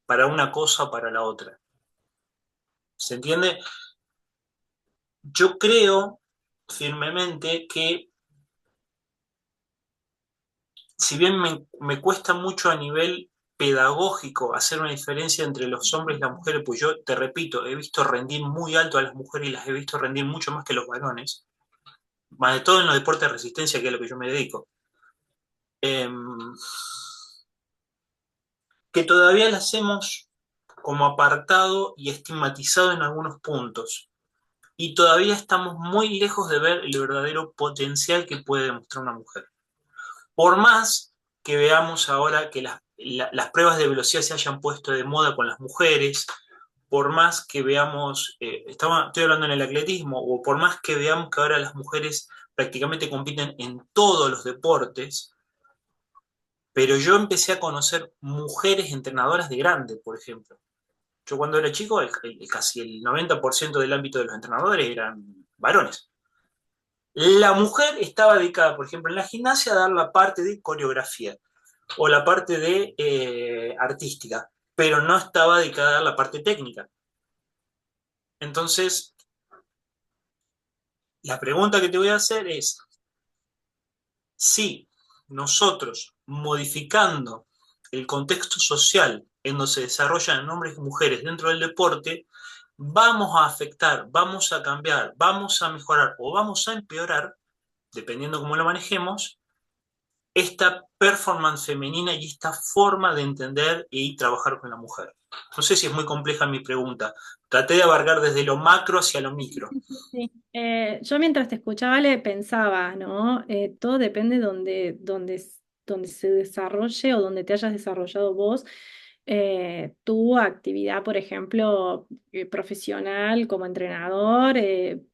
para una cosa o para la otra. ¿Se entiende? Yo creo firmemente que si bien me cuesta mucho a nivel pedagógico hacer una diferencia entre los hombres y las mujeres, pues yo te repito, he visto rendir muy alto a las mujeres y las he visto rendir mucho más que los varones, más de todo en los deportes de resistencia, que es a lo que yo me dedico, eh, que todavía las hemos como apartado y estigmatizado en algunos puntos. Y todavía estamos muy lejos de ver el verdadero potencial que puede demostrar una mujer. Por más que veamos ahora que las pruebas de velocidad se hayan puesto de moda con las mujeres, por más que veamos, estoy hablando en el atletismo, o por más que veamos que ahora las mujeres prácticamente compiten en todos los deportes, pero yo empecé a conocer mujeres entrenadoras de grande, por ejemplo. Yo cuando era chico, casi el 90% del ámbito de los entrenadores eran varones. La mujer estaba dedicada, por ejemplo, en la gimnasia a dar la parte de coreografía o la parte de artística, pero no estaba dedicada a dar la parte técnica. Entonces, la pregunta que te voy a hacer es, si nosotros, modificando el contexto social en donde se desarrollan hombres y mujeres dentro del deporte, vamos a afectar, vamos a cambiar, vamos a mejorar o vamos a empeorar, dependiendo cómo lo manejemos, esta performance femenina y esta forma de entender y trabajar con la mujer. No sé si es muy compleja mi pregunta. Traté de abarcar desde lo macro hacia lo micro. Sí. Yo mientras te escuchaba le pensaba, ¿no? Todo depende donde se desarrolle o donde te hayas desarrollado vos tu actividad, por ejemplo, profesional como entrenador,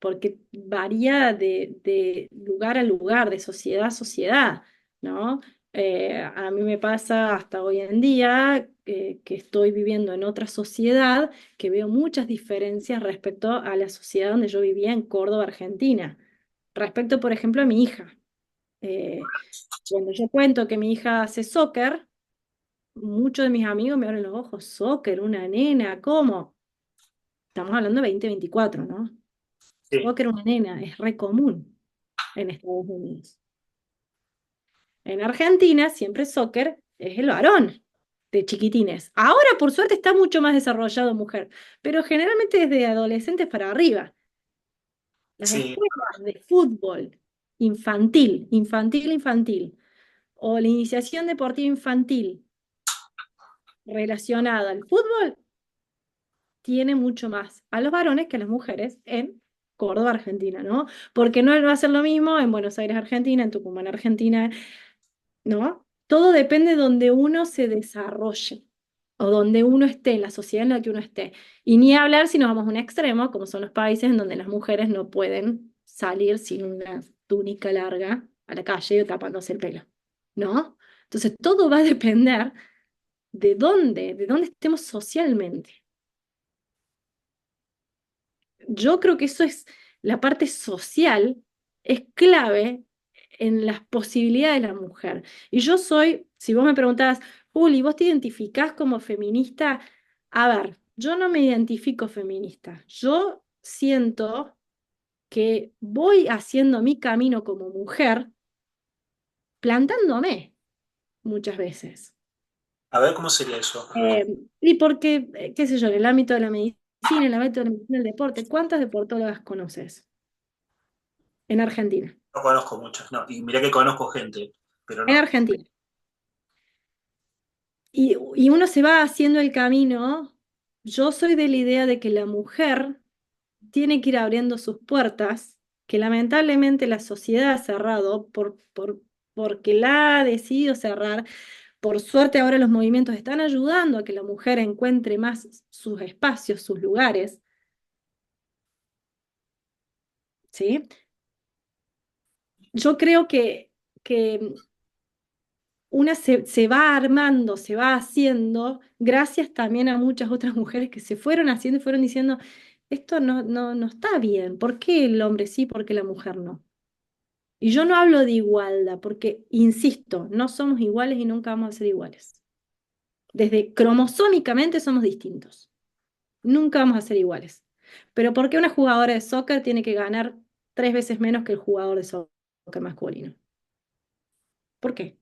porque varía de lugar a lugar, de sociedad a sociedad, ¿no? A mí me pasa hasta hoy en día que estoy viviendo en otra sociedad que veo muchas diferencias respecto a la sociedad donde yo vivía en Córdoba, Argentina. Respecto, por ejemplo, a mi hija. Eh, Cuando yo cuento que mi hija hace soccer, muchos de mis amigos me abren los ojos, soccer, una nena, ¿cómo? Estamos hablando de 2024, ¿no? Sí, Soccer, una nena, es re común en Estados Unidos. En Argentina, siempre soccer es el varón de chiquitines. Ahora, por suerte, está mucho más desarrollado mujer, pero generalmente desde adolescentes para arriba. Las sí, escuelas de fútbol infantil, infantil, infantil, o la iniciación deportiva infantil relacionada al fútbol, tiene mucho más a los varones que a las mujeres en Córdoba, Argentina, ¿no? Porque no va a ser lo mismo en Buenos Aires, Argentina, en Tucumán, Argentina, ¿no? Todo depende de donde uno se desarrolle o donde uno esté, en la sociedad en la que uno esté. Y ni hablar si nos vamos a un extremo, como son los países en donde las mujeres no pueden salir sin una túnica larga a la calle o tapándose el pelo, ¿no? Entonces todo va a depender de dónde estemos socialmente. Yo creo que eso es la parte social, es clave en las posibilidades de la mujer. Y yo soy, si vos me preguntás, Juli, ¿vos te identificás como feminista? A ver, yo no me identifico feminista. Yo siento que voy haciendo mi camino como mujer plantándome muchas veces. A ver cómo sería eso. Eh, y porque, qué sé yo, en el ámbito de la medicina, en el ámbito de la medicina del deporte, ¿cuántas deportólogas conoces en Argentina? No conozco muchas, no. Y mirá que conozco gente, pero En no. Argentina. Y uno se va haciendo el camino. Yo soy de la idea de que la mujer tiene que ir abriendo sus puertas, que lamentablemente la sociedad ha cerrado porque la ha decidido cerrar. Por suerte ahora los movimientos están ayudando a que la mujer encuentre más sus espacios, sus lugares, ¿sí? Yo creo que una se va armando, se va haciendo, gracias también a muchas otras mujeres que se fueron haciendo y fueron diciendo, esto no está bien, ¿por qué el hombre sí, por qué la mujer no? Y yo no hablo de igualdad, porque, insisto, no somos iguales y nunca vamos a ser iguales. Desde cromosómicamente somos distintos, nunca vamos a ser iguales. Pero ¿por qué una jugadora de soccer tiene que ganar 3 veces menos que el jugador de soccer masculino? ¿Por qué?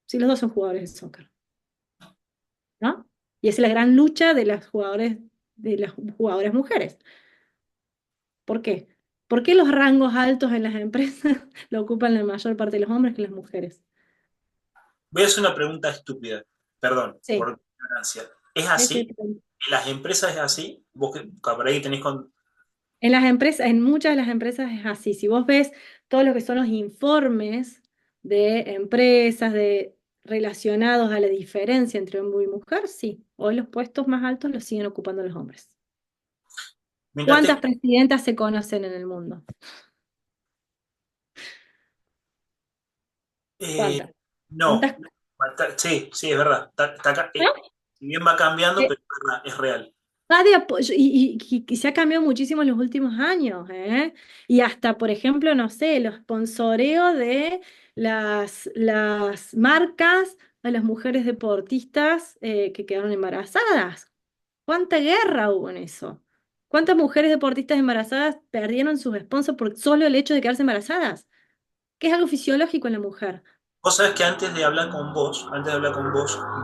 Si los dos son jugadores de soccer. ¿No? Y esa es la gran lucha de las jugadoras mujeres. ¿Por qué? ¿Por qué los rangos altos en las empresas lo ocupan la mayor parte de los hombres que las mujeres? Voy a hacer una pregunta estúpida, perdón, Sí, por ignorancia. ¿Es ese así? punto. ¿En las empresas es así? Vos que por ahí tenés con... En las empresas, en muchas de las empresas es así. Si vos ves todo lo que son los informes de empresas relacionados a la diferencia entre hombre y mujer, sí. Hoy los puestos más altos los siguen ocupando los hombres. Mientras ¿Cuántas te... presidentas se conocen en el mundo? eh, ¿Cuántas? no, ¿Cuántas? sí, sí, es verdad. ¿No? Si bien va cambiando, Eh, pero es verdad, es real. Va de apoyo y se ha cambiado muchísimo en los últimos años, ¿eh? Y hasta, por ejemplo, no sé, los sponsoreos de las marcas a las mujeres deportistas que quedaron embarazadas. ¿Cuánta guerra hubo en eso? ¿Cuántas mujeres deportistas embarazadas perdieron sus sponsors por solo el hecho de quedarse embarazadas? Que es algo fisiológico en la mujer. Vos sabés que antes de hablar con vos,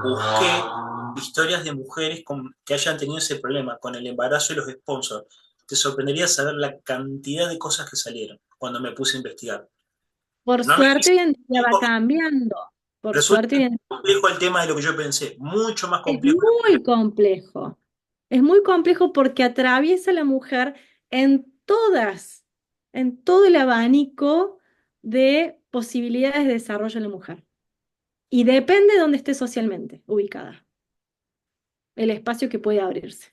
busqué historias de mujeres que hayan tenido ese problema con el embarazo y los sponsors. Te sorprendería saber la cantidad de cosas que salieron cuando me puse a investigar. Por No me suerte dice hoy en día va tiempo, cambiando. Por resulta suerte hoy en complejo el tema de lo que yo pensé, mucho más Es complejo. muy complejo. Es muy complejo porque atraviesa a la mujer en todo el abanico de posibilidades de desarrollo de la mujer. Y depende de dónde esté socialmente ubicada, el espacio que puede abrirse.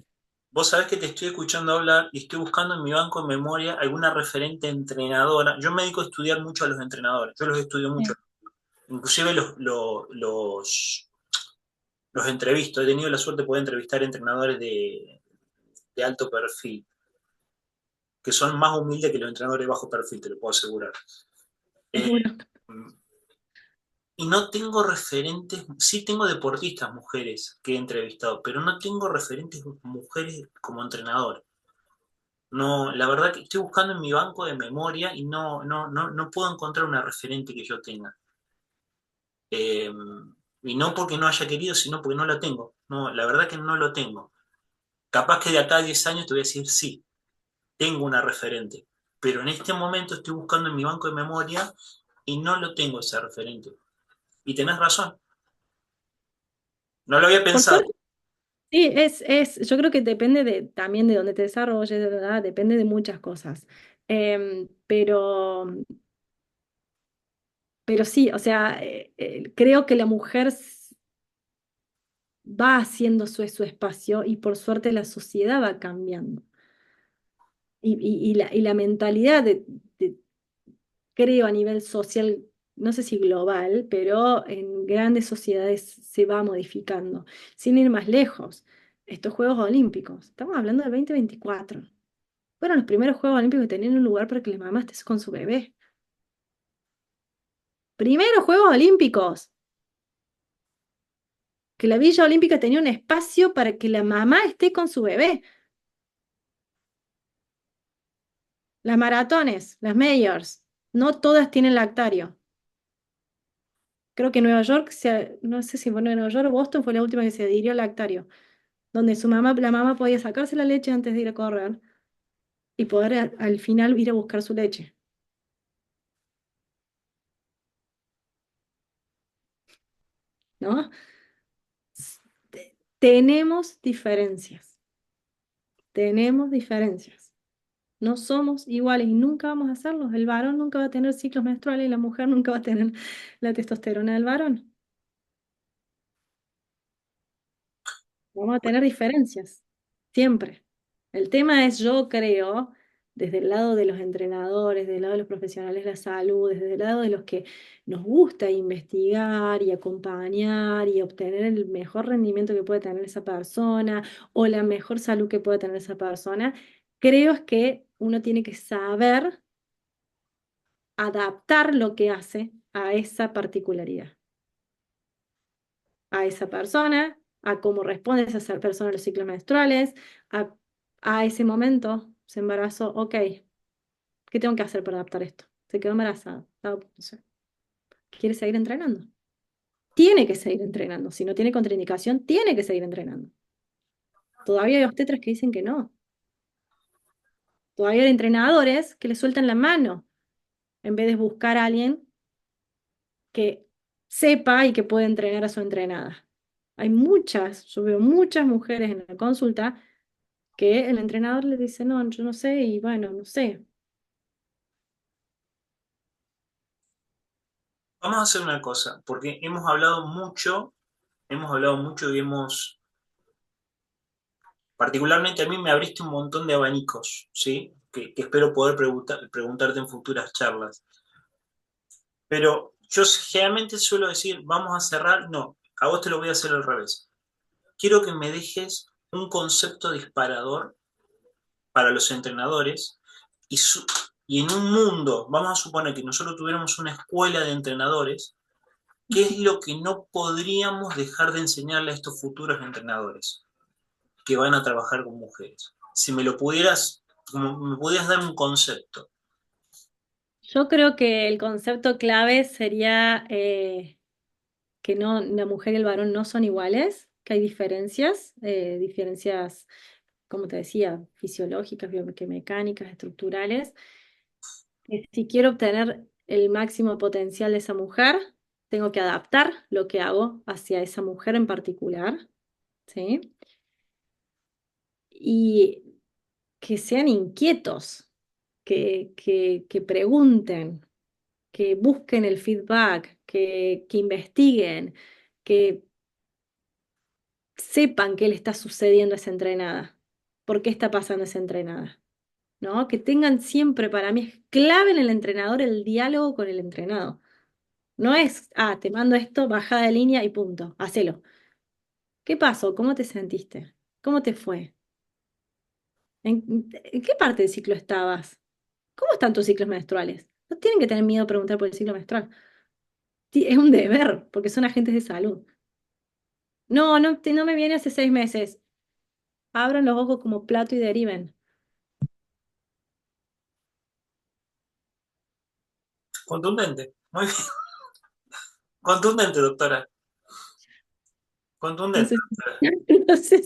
Vos sabés que te estoy escuchando hablar y estoy buscando en mi banco de memoria alguna referente entrenadora. Yo me dedico a estudiar mucho a los entrenadores, yo los estudio mucho. Sí. Inclusive los entrevisto. He tenido la suerte de poder entrevistar entrenadores de alto perfil, que son más humildes que los entrenadores de bajo perfil, te lo puedo asegurar. Eh, Seguro. y no tengo referentes, sí tengo deportistas mujeres que he entrevistado, pero no tengo referentes mujeres como entrenador. No, la verdad que estoy buscando en mi banco de memoria y no puedo encontrar una referente que yo tenga. Eh, y no porque no haya querido, sino porque no la tengo. No, la verdad que no lo tengo. Capaz que de acá a 10 años te voy a decir sí, tengo una referente, pero en este momento estoy buscando en mi banco de memoria y no lo tengo ese referente. Y tenés razón, no lo había Por pensado. suerte, sí, yo creo que depende también de dónde te desarrolles, de verdad, depende de muchas cosas. Pero sí, o sea, creo que la mujer va haciendo su espacio y por suerte la sociedad va cambiando. Y la mentalidad creo, a nivel social, no sé si global, pero en grandes sociedades se va modificando. Sin ir más lejos, estos Juegos Olímpicos, estamos hablando del 2024. Fueron los primeros Juegos Olímpicos que tenían un lugar para que la mamá esté con su bebé. Primeros Juegos Olímpicos. que la Villa Olímpica tenía un espacio para que la mamá esté con su bebé. Las maratones, las majors, no todas tienen lactario. Creo que Nueva York, no sé si fue Nueva York o Boston, fue la última que se adhirió al lactario, donde la mamá podía sacarse la leche antes de ir a correr y poder al final ir a buscar su leche, ¿no? Tenemos diferencias, tenemos diferencias. No somos iguales y nunca vamos a hacerlos. El varón nunca va a tener ciclos menstruales y la mujer nunca va a tener la testosterona del varón. Vamos a tener diferencias, siempre. El tema es, yo creo, desde el lado de los entrenadores, desde el lado de los profesionales de la salud, desde el lado de los que nos gusta investigar y acompañar y obtener el mejor rendimiento que puede tener esa persona o la mejor salud que puede tener esa persona, creo es que uno tiene que saber adaptar lo que hace a esa particularidad, a esa persona, a cómo responde esa persona a los ciclos menstruales, a, a ese momento, se embarazó, ok, ¿qué tengo que hacer para adaptar esto? Se quedó embarazada, no sé, ¿quiere seguir entrenando? Tiene que seguir entrenando, si no tiene contraindicación, tiene que seguir entrenando. Todavía hay obstetras que dicen que no, todavía hay entrenadores que le sueltan la mano en vez de buscar a alguien que sepa y que pueda entrenar a su entrenada. Hay muchas, yo veo muchas mujeres en la consulta que el entrenador le dice, no, yo no sé, y bueno, no sé. Vamos a hacer una cosa, porque hemos hablado mucho y particularmente a mí me abriste un montón de abanicos, ¿sí? Que espero poder preguntarte en futuras charlas. Pero yo generalmente suelo decir, vamos a cerrar, no, a vos te lo voy a hacer al revés. Quiero que me dejes un concepto disparador para los entrenadores y, y en un mundo, vamos a suponer que nosotros tuviéramos una escuela de entrenadores, ¿qué es lo que no podríamos dejar de enseñarle a estos futuros entrenadores que van a trabajar con mujeres? Si me lo pudieras, como me pudieras dar un concepto. Yo creo que el concepto clave sería que no, la mujer y el varón no son iguales, que hay diferencias, diferencias, como te decía, fisiológicas, biomecánicas, estructurales. Que si quiero obtener el máximo potencial de esa mujer, tengo que adaptar lo que hago hacia esa mujer en particular, ¿sí? Y que sean inquietos, que pregunten, que busquen el feedback, que investiguen, que sepan qué le está sucediendo a esa entrenada, por qué está pasando esa entrenada, ¿no? Que tengan siempre, para mí es clave en el entrenador el diálogo con el entrenado. No es, te mando esto, bajada de línea y punto, hacelo. ¿Qué pasó? ¿Cómo te sentiste? ¿Cómo te fue? ¿En qué parte del ciclo estabas? ¿Cómo están tus ciclos menstruales? No tienen que tener miedo a preguntar por el ciclo menstrual. Es un deber, porque son agentes de salud. No, no, no me viene hace 6 meses. Abran los ojos como plato y deriven. Contundente, muy bien. Contundente, doctora. No Contundente, sé, doctora. no sé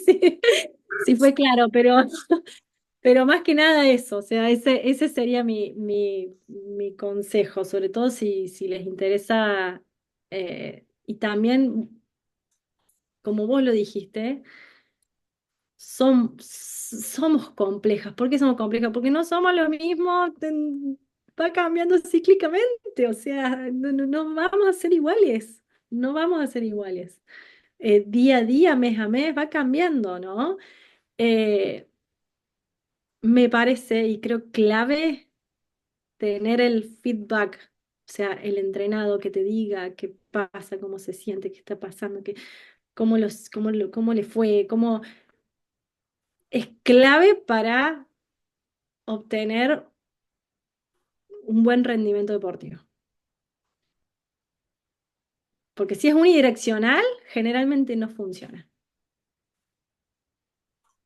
si fue claro, pero más que nada eso. O sea, ese sería mi consejo, sobre todo si les interesa. Y también, como vos lo dijiste, somos complejas. ¿Por qué somos complejas? Porque no somos lo mismo, va cambiando cíclicamente, o sea, no vamos a ser iguales, no vamos a ser iguales. Día a día, mes a mes, va cambiando, ¿no? Eh, Me parece y creo clave tener el feedback, o sea, el entrenado que te diga qué pasa, cómo se siente, qué está pasando, cómo le fue, es clave para obtener un buen rendimiento deportivo. Porque si es unidireccional, generalmente no funciona.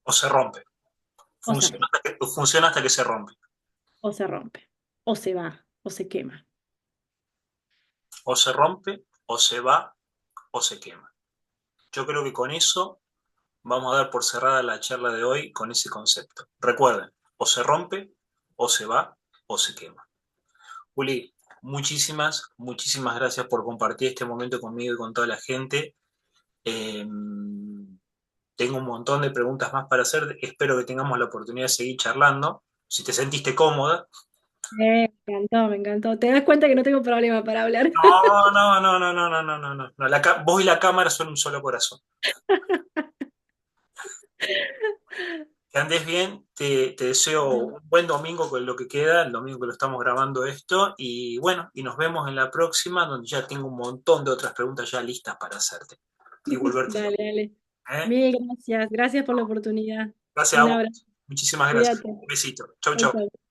O se rompe. O se Funciona rompe, funciona hasta que se rompe. o se rompe, o se va, o se quema. O se rompe, o se va, o se quema. Yo creo que con eso vamos a dar por cerrada la charla de hoy con ese concepto. Recuerden, o se rompe, o se va, o se quema. Juli, muchísimas gracias por compartir este momento conmigo y con toda la gente. Eh, tengo un montón de preguntas más para hacer. Espero que tengamos la oportunidad de seguir charlando. Si te sentiste cómoda. Me encantó, me encantó. Te das cuenta que no tengo problema para hablar. No, no, no, no, no, no, no, no, no. No, vos y la cámara son un solo corazón. Que andes bien, te deseo un buen domingo con lo que queda, el domingo que lo estamos grabando esto, y bueno, y nos vemos en la próxima, donde ya tengo un montón de otras preguntas ya listas para hacerte y volverte Dale, loco. dale. ¿Eh? Mil gracias. Gracias por la oportunidad. Gracias a Un vos, abrazo. muchísimas gracias. Cuídate. Un besito. Chau, Chau, chau. chau.